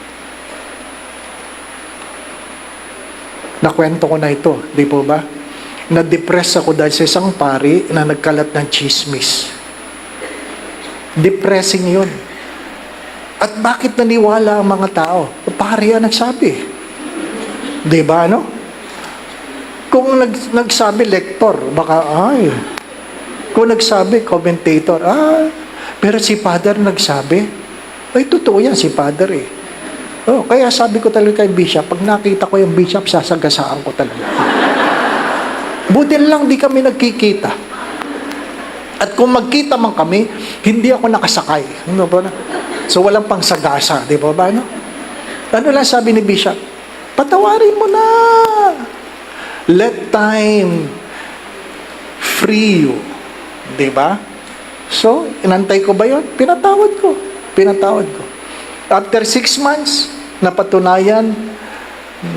Nakwento ko na ito, di po ba? Na-depress ako dahil sa isang pari na nagkalat ng chismis. Depressing yun. At bakit naniwala ang mga tao? Pari ang nagsabi. Di ba, no? Kung nagsabi lektor, baka, ay. Kung nagsabi commentator, pero si Father nagsabi, ay, totoo yan, si Father eh. Oh, kaya sabi ko talaga kay Bishop, pag nakita ko yung Bishop, sasagasaan ko talaga. Buti lang di kami nagkikita. At kung magkita man kami, hindi ako nakasakay. Ano ba na? So, walang pang sagasa, di ba ba, no? Ano lang sabi ni Bishop? Patawarin mo na. Let time free you. Di ba? So, inantay ko ba yun? Pinatawad ko. After 6 months, napatunayan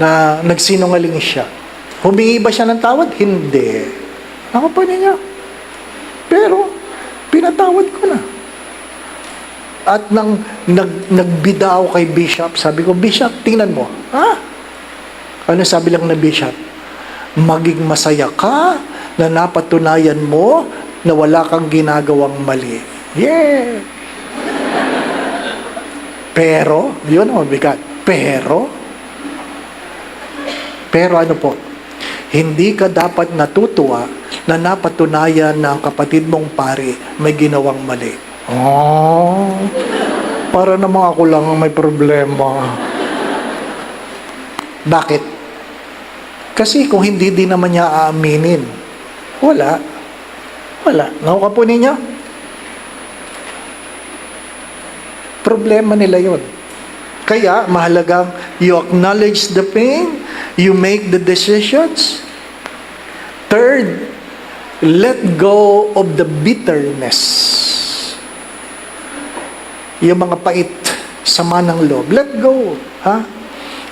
na nagsinungaling siya. Humingi ba siya ng tawad? Hindi. Ako pa niya. Pero, pinatawad ko na. At nang nagbida ako kay Bishop, sabi ko, Bishop, tingnan mo. Ano sabi lang na Bishop? Maging masaya ka na napatunayan mo na wala kang ginagawang mali. Yeah! Pero, yun ang mabigat. Pero ano po? Hindi ka dapat natutuwa na napatunayan na ang kapatid mong pari may ginawang mali. Para naman ako lang ang may problema. Bakit? Kasi kung hindi din naman niya aaminin, wala. Nakukapunin niya? Problema nila yon. Kaya, mahalagang you acknowledge the pain, you make the decisions. Third, let go of the bitterness. Yung mga pait, sama ng loob. Let go.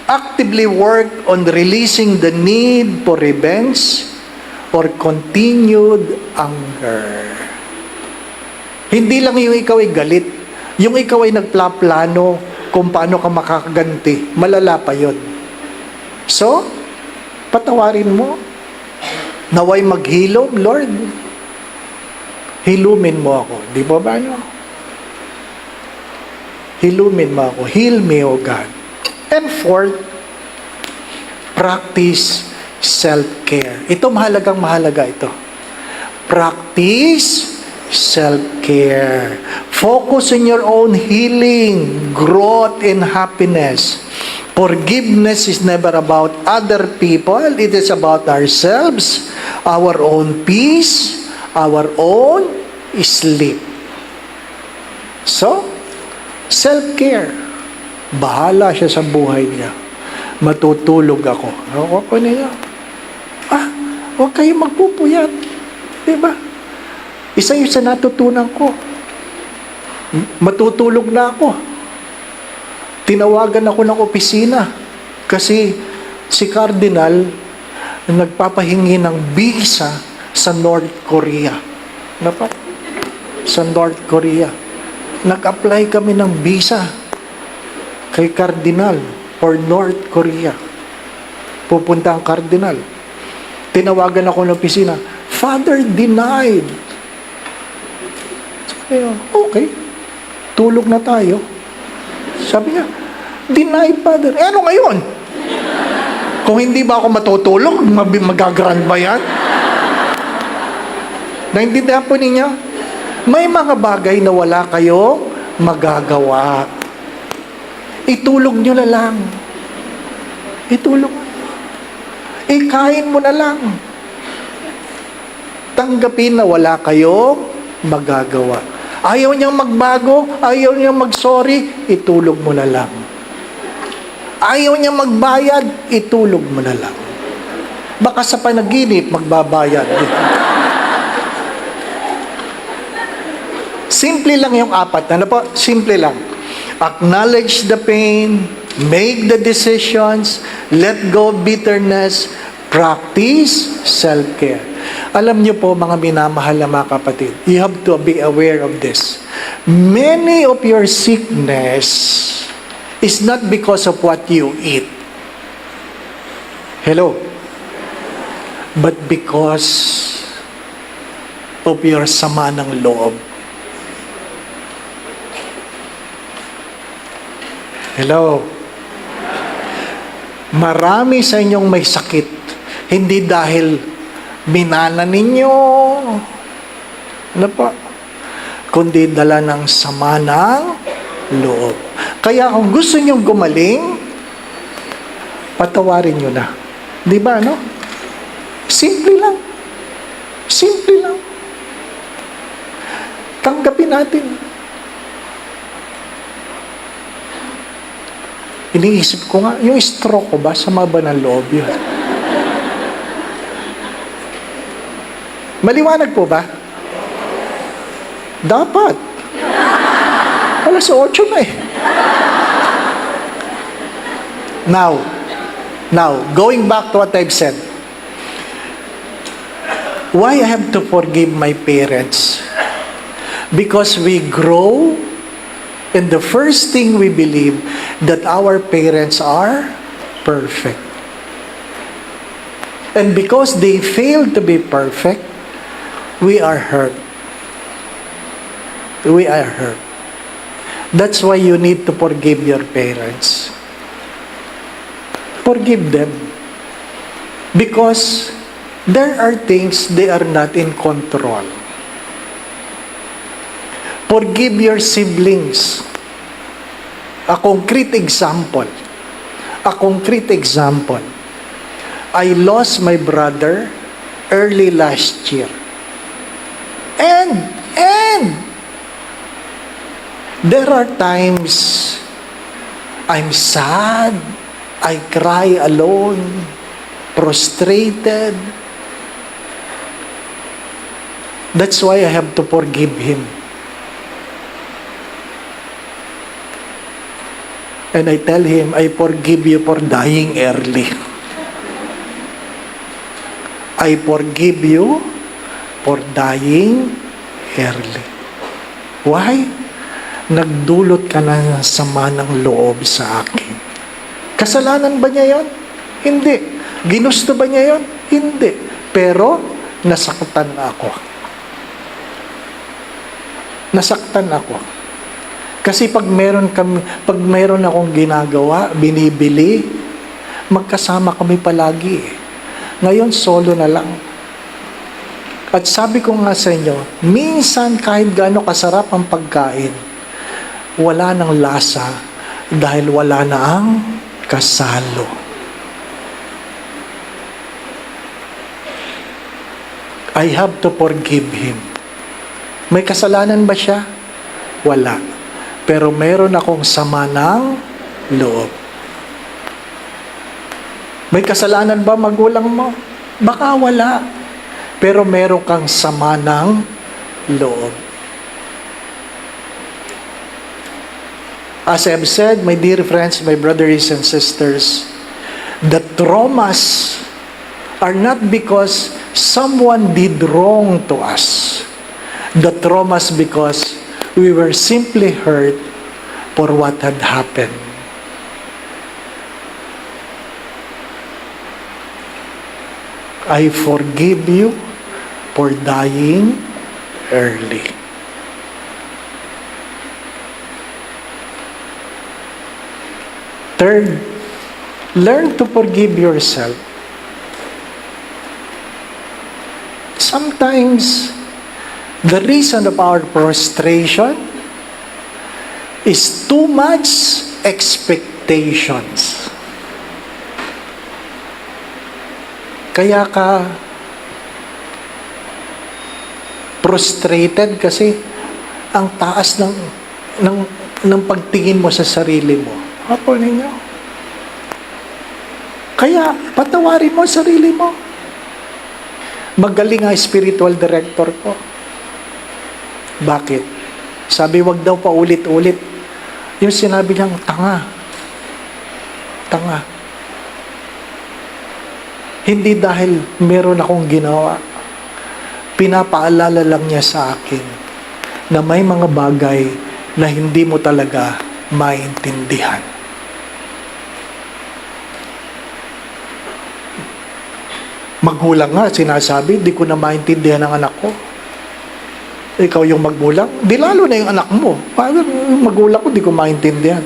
Actively work on releasing the need for revenge or continued anger. Hindi lang yung ikaw ay galit. Yung ikaw ay nagplaplano kung paano ka makakaganti. Malala pa yun. So, patawarin mo. Naway maghilom, Lord. Hilumin mo ako. Di ba ba, no? Hilumin mo ako. Heal me, O God. And fourth, practice self-care. Ito mahalaga ito. Practice self-care. Focus on your own healing, growth, and happiness. Forgiveness is never about other people. It is about ourselves, our own peace, our own sleep. So, self-care. Bahala siya sa buhay niya. Matutulog ako. Ako niya. Huwag kayong magpupuyat. Diba? Isa yung sa natutunan ko. Matutulog na ako. Tinawagan ako ng opisina kasi si Cardinal nagpapahingi ng visa sa North Korea. Sa North Korea. Nag-apply kami ng visa kay Cardinal for North Korea. Pupunta ang Cardinal. Tinawagan ako ng opisina. Father denied. Sabi niya, okay. Tulog na tayo. Sabi niya, denied, Father. Ano ngayon? Kung hindi ba ako matutulog, magagrand ba yan? Naintindihan po ninyo? May mga bagay na wala kayo magagawa. Itulog nyo na lang. Itulog. Ikain mo na lang. Tanggapin na wala kayong magagawa. Ayaw niyang magbago, ayaw niyang mag-sorry, itulog mo na lang. Ayaw niyang magbayad, itulog mo na lang. Baka sa panaginip, magbabayad. Simple lang yung apat. Ano po? Simple lang. Acknowledge the pain, make the decisions, let go of bitterness, practice self-care. Alam niyo po, mga minamahal na mga kapatid, you have to be aware of this. Many of your sickness is not because of what you eat. Hello? But because of your sama ng loob. Hello? Marami sa inyong may sakit, hindi dahil minana ninyo, ano pa, kundi dala ng sama ng loob. Kaya kung gusto nyo gumaling, patawarin nyo na. Di ba, no? Simple lang. Simple lang. Tanggapin natin. Iniisip ko nga, yung stroke ko ba, sama ba ng loob yun? Maliwanag po ba? Dapat. Alas 8 na eh. Now, going back to what I've said. Why I have to forgive my parents? Because we grow, and the first thing we believe that our parents are perfect. And because they fail to be perfect, we are hurt. We are hurt. That's why you need to forgive your parents. Forgive them. Because there are things they are not in control. Forgive your siblings. A concrete example. I lost my brother early last year. And there are times I'm sad, I cry alone, prostrated. That's why I have to forgive him. And I tell him, I forgive you for dying early. I forgive you for dying early. Why? Nagdulot ka na ng sama ng loob sa akin. Kasalanan ba niya yon? Hindi. Ginusto ba niya yon? Hindi. Pero, nasaktan ako. Nasaktan ako. Kasi pag meron akong ginagawa, binibili, magkasama kami palagi. Ngayon, solo na lang. At sabi ko nga sa inyo, minsan kahit gaano kasarap ang pagkain, wala nang lasa dahil wala na ang kasalo. I have to forgive him. May kasalanan ba siya? Wala. Pero meron akong sama ng loob. May kasalanan ba magulang mo? Baka wala. Pero meron kang sama ng loob. As I've said, my dear friends, my brothers and sisters, the traumas are not because someone did wrong to us. The traumas because we were simply hurt for what had happened. I forgive you for dying early. Third, learn to forgive yourself. Sometimes, the reason of our frustration is too much expectations. Kaya ka frustrated kasi ang taas ng pagtingin mo sa sarili mo. Apo ninyo. Kaya patawarin mo sarili mo. Magaling ang spiritual director ko. Bakit? Sabi, wag daw pa ulit-ulit. Yung sinabi niyang, tanga. Hindi dahil meron akong ginawa. pinapaalala lang niya sa akin na may mga bagay na hindi mo talaga maintindihan. Magulang nga, sinasabi, di ko na maintindihan ang anak ko. Ikaw yung magulang, di lalo na yung anak mo. Parang yung magulang ko, di ko maintindihan.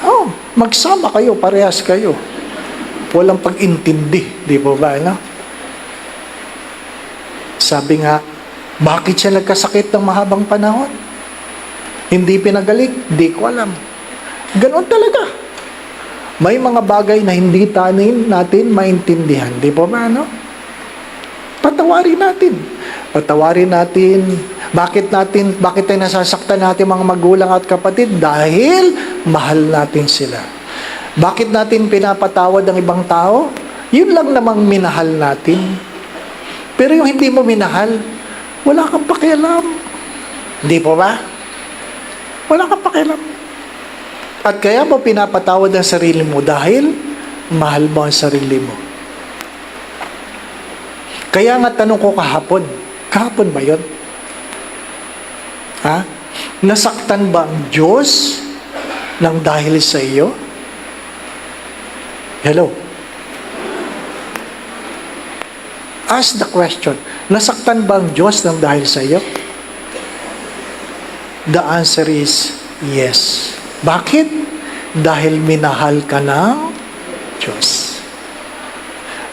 Oh, magsama kayo, parehas kayo. Walang pag-intindi, di po ba? No? Sabi nga, bakit siya nagkasakit ng mahabang panahon? Hindi pinagaling, di ko alam. Ganon talaga. May mga bagay na hindi natin maintindihan, di po ba? No? Patawarin natin. Patawarin natin. Bakit tayo nasasaktan natin mga magulang at kapatid? Dahil mahal natin sila. Bakit natin pinapatawad ang ibang tao? Yun lang namang minahal natin. Pero yung hindi mo minahal, wala kang pakialam. Hindi po ba? Wala kang pakialam. At kaya mo pinapatawad ang sarili mo dahil mahal mo ang sarili mo. Kaya nga tanong ko kahapon ba yun? Ha? Nasaktan ba ang Diyos ng dahil sa iyo? Hello? Ask the question. Nasaktan ba ang Diyos ng dahil sa iyo? The answer is yes. Bakit? Dahil minahal ka ng Diyos.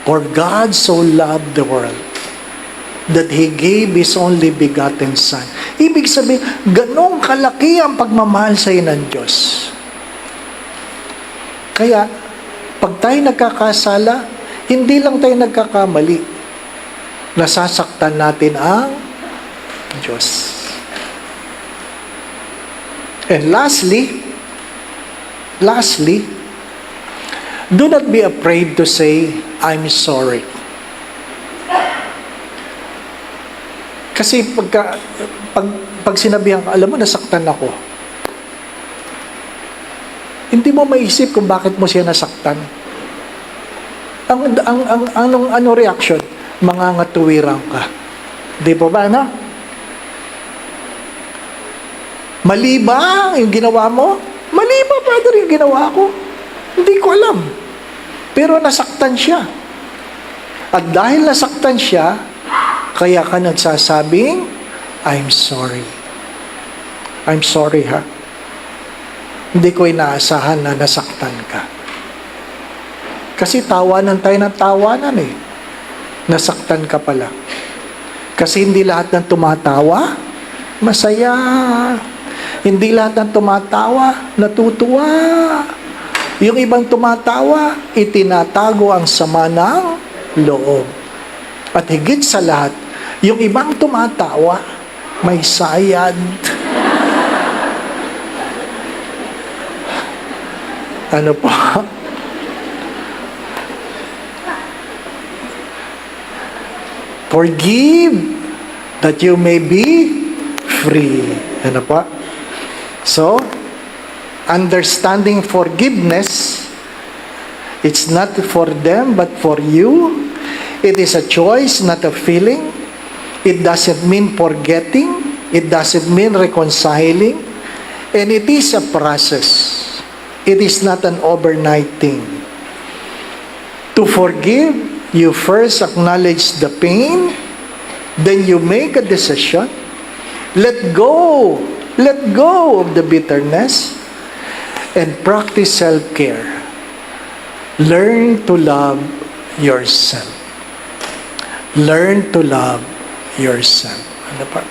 For God so loved the world that He gave His only begotten Son. Ibig sabihin, ganong kalaki ang pagmamahal sa iyo ng Diyos. Kaya, pag tayo nagkakasala, hindi lang tayo nagkakamali. Nasasaktan natin ang Diyos. And lastly, do not be afraid to say, I'm sorry. Kasi pag sinabihan ka, alam mo, nasaktan ako. Hindi mo maisip kung bakit mo siya nasaktan. Ano reaction? Mangangatuwiran ka. Di ba ba, no? Mali ba yung ginawa mo? Mali ba, brother, yung ginawa ko? Hindi ko alam. Pero nasaktan siya. At dahil nasaktan siya, kaya ka nagsasabing, I'm sorry. I'm sorry, ha? Hindi ko inaasahan na nasaktan ka. Kasi tawanan tayo ng tawanan eh. Nasaktan ka pala. Kasi hindi lahat ng tumatawa, masaya. Hindi lahat ng tumatawa, natutuwa. Yung ibang tumatawa, itinatago ang sama ng loob. At higit sa lahat, yung ibang tumatawa, may sayad. Ano po? Forgive that you may be free. Ano po? So, understanding forgiveness, it's not for them but for you. It is a choice, not a feeling. It doesn't mean forgetting. It doesn't mean reconciling. And it is a process. It is not an overnight thing. To forgive, you first acknowledge the pain, then you make a decision. Let go of the bitterness, and practice self-care. Learn to love yourself. Learn to love yourself. Ano pa?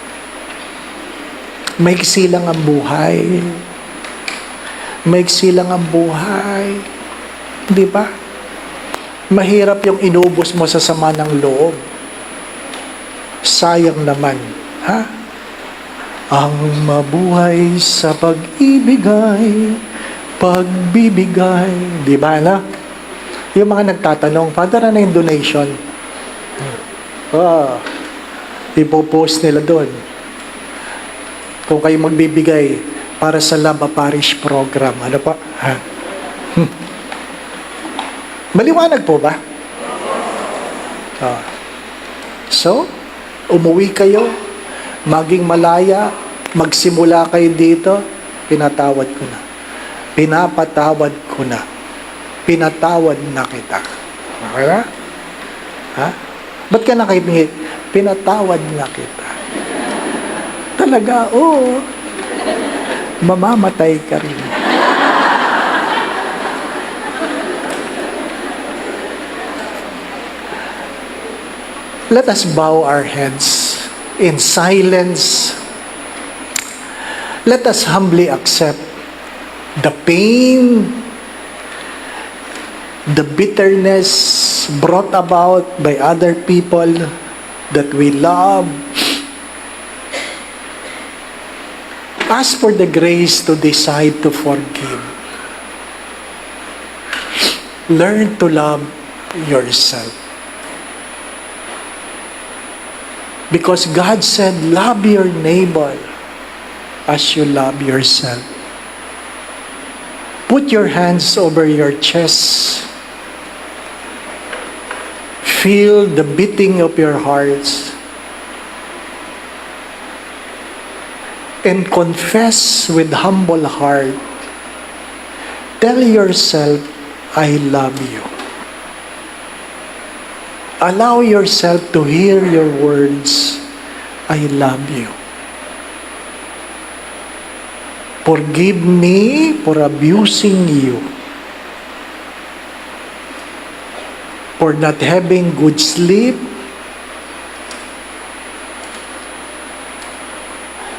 Maiksi lang ang buhay. Maiksi lang ang buhay. Di ba? Mahirap yung inubos mo sa sama ng loob. Sayang naman. Ha? Ang mabuhay sa pag-ibigay, pagbibigay. Di ba na? Yung mga nagtatanong, Father, ano yung donation? Ipopost nila doon. Kung kayo magbibigay para sa Laba Parish Program. Ano pa? Ha? Maliwanag po ba? So, umuwi kayo, maging malaya, magsimula kayo dito, pinatawad ko na. Pinapatawad ko na. Pinatawad na kita. Okay ba? Ha? Ba't ka nakipingit? Pinatawad na kita. Talaga, oo. Mamamatay ka rin. Let us bow our heads in silence. Let us humbly accept the pain, the bitterness brought about by other people that we love. Ask for the grace to decide to forgive. Learn to love yourself. Because God said, love your neighbor as you love yourself. Put your hands over your chest. Feel the beating of your hearts. And confess with humble heart. Tell yourself, I love you. Allow yourself to hear your words, I love you. Forgive me for abusing you, for not having good sleep.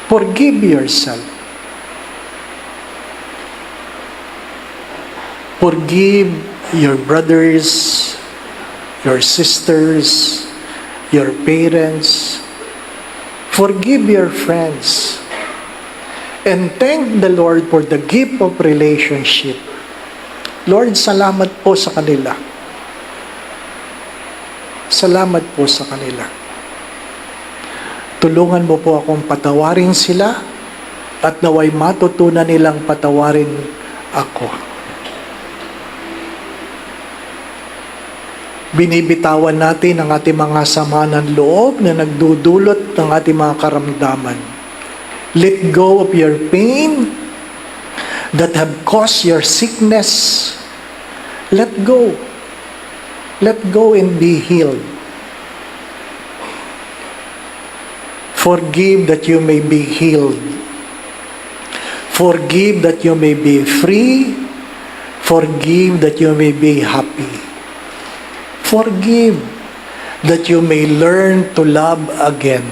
Forgive yourself. Forgive your brothers, your sisters, your parents. Forgive your friends. And thank the Lord for the gift of relationship. Lord, salamat po sa kanila. Salamat po sa kanila. Tulungan mo po akong patawarin sila at naway matutunan nilang patawarin ako. Binibitawan natin ang ating mga sama ng loob na nagdudulot ng ating mga karamdaman. Let go of your pain that have caused your sickness. Let go. Let go and be healed. Forgive that you may be healed. Forgive that you may be free. Forgive that you may be happy. Forgive that you may learn to love again.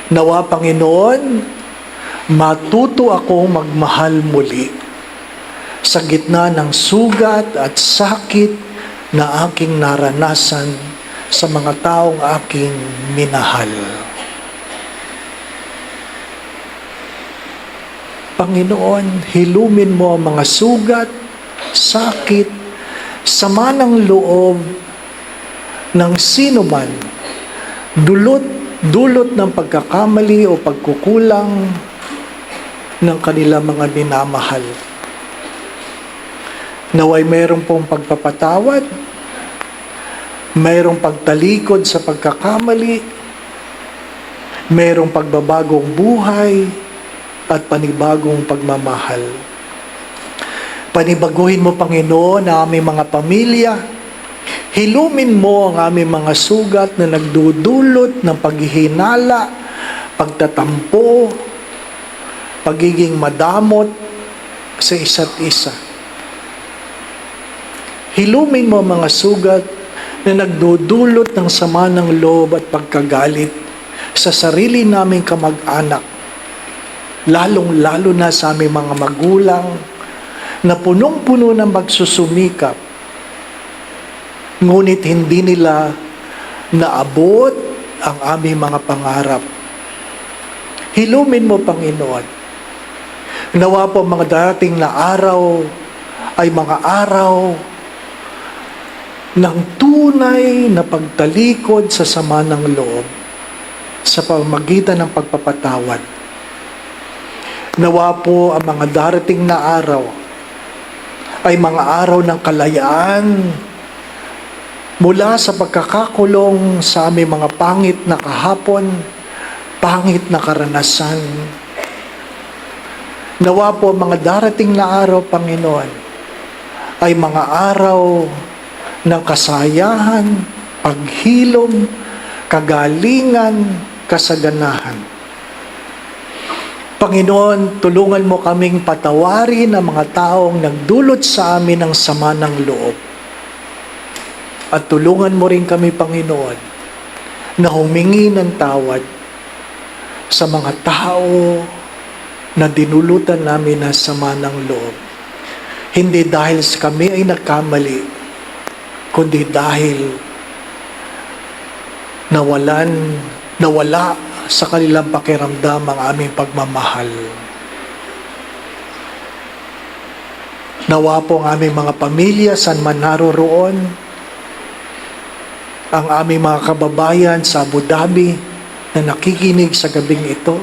Nawa, Panginoon, matuto akong magmahal muli sa gitna ng sugat at sakit na aking naranasan sa mga taong aking minahal. Panginoon, hilumin mo ang mga sugat, sakit, sama ng loob ng sino man, dulot ng pagkakamali o pagkukulang ng kanila mga minamahal. Naway mayroong pong pagpapatawad, mayroong pagtalikod sa pagkakamali, mayroong pagbabagong buhay at panibagong pagmamahal. Panibaguhin mo, Panginoon, ang aming mga pamilya. Hilumin mo ang aming mga sugat na nagdudulot ng paghihinala, pagtatampo, pagiging madamot sa isa't isa. Hilumin mo ang mga sugat na nagdudulot ng sama ng loob at pagkagalit sa sarili naming kamag-anak, lalong-lalo na sa aming mga magulang, na punong-puno ng magsusumikap, ngunit hindi nila naabot ang aming mga pangarap. Hilumin mo, Panginoon. Nawa po mga darating na araw ay mga araw ng tunay na pagtalikod sa sama ng loob sa pamamagitan ng pagpapatawad. Nawa po ang mga darating na araw ay mga araw ng kalayaan mula sa pagkakakulong sa aming mga pangit na kahapon, pangit na karanasan. Nawa po mga darating na araw, Panginoon, ay mga araw ng kasayahan, paghilom, kagalingan, kasaganahan. Panginoon, tulungan mo kaming patawarin ang mga taong nagdulot sa amin ng sama ng loob. At tulungan mo rin kami, Panginoon, na humingi ng tawad sa mga tao na dinulutan namin ng sama ng loob. Hindi dahil kami ay nagkamali, kundi dahil nawala sa kanilang pakiramdam ang aming pagmamahal. Nawa po ang aming mga pamilya saan man naroroon, ang aming mga kababayan sa Abu Dhabi na nakikinig sa gabing ito.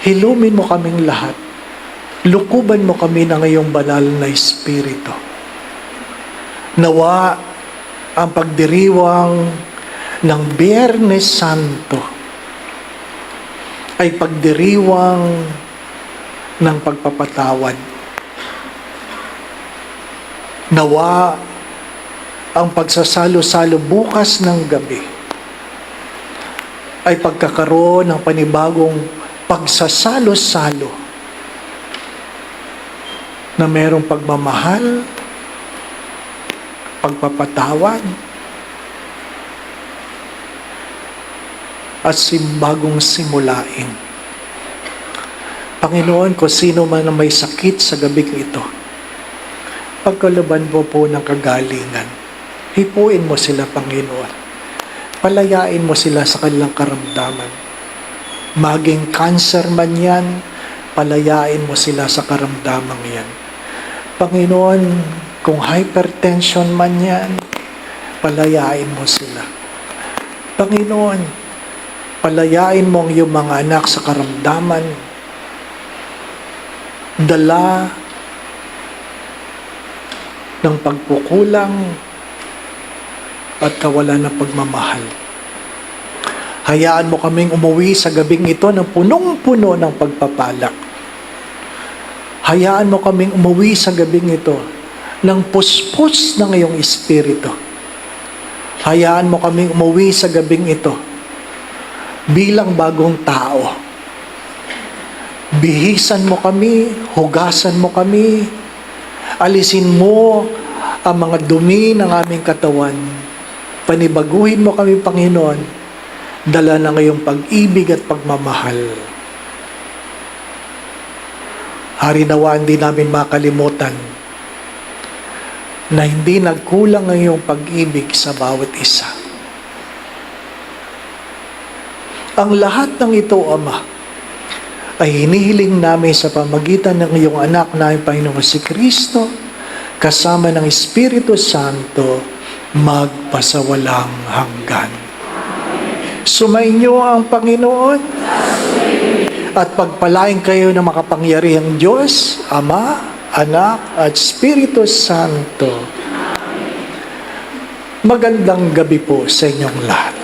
Hilumin mo kaming lahat. Lukuban mo kami ng iyong banal na Espiritu. Nawa ang pagdiriwang ng Biyernes Santo ay pagdiriwang ng pagpapatawad. Nawa ang pagsasalo-salo bukas ng gabi ay pagkakaroon ng panibagong pagsasalo-salo na merong pagmamahal, pagpapatawad, at bagong simulain. Panginoon, kung sino man ang may sakit sa gabing ito, pagkaluban mo po ng kagalingan, hipuin mo sila, Panginoon. Palayain mo sila sa kanilang karamdaman. Maging cancer man yan, palayain mo sila sa karamdaman yan. Panginoon, kung hypertension man yan, palayain mo sila. Panginoon, palayain mo ang iyong mga anak sa karamdaman, dala ng pagkukulang at kawalan ng pagmamahal. Hayaan mo kaming umuwi sa gabing ito ng punong-puno ng pagpapala. Hayaan mo kaming umuwi sa gabing ito ng puspos ng iyong Espiritu. Hayaan mo kaming umuwi sa gabing ito bilang bagong tao. Bihisan mo kami, hugasan mo kami, alisin mo ang mga dumi ng aming katawan. Panibaguhin mo kami, Panginoon, dala ng iyong pag-ibig at pagmamahal. Hari, nawa hindi namin makalimutan na hindi nagkulang ang iyong pag-ibig sa bawat isa. Ang lahat ng ito, Ama, ay hinihiling namin sa pamagitan ng iyong anak na ang Panginoong si Kristo, kasama ng Espiritu Santo, magpasawalang hanggan. Sumainyo ang Panginoon at pagpalain kayo ng makapangyarihang Diyos, Ama, Anak, at Espiritu Santo. Magandang gabi po sa inyong lahat.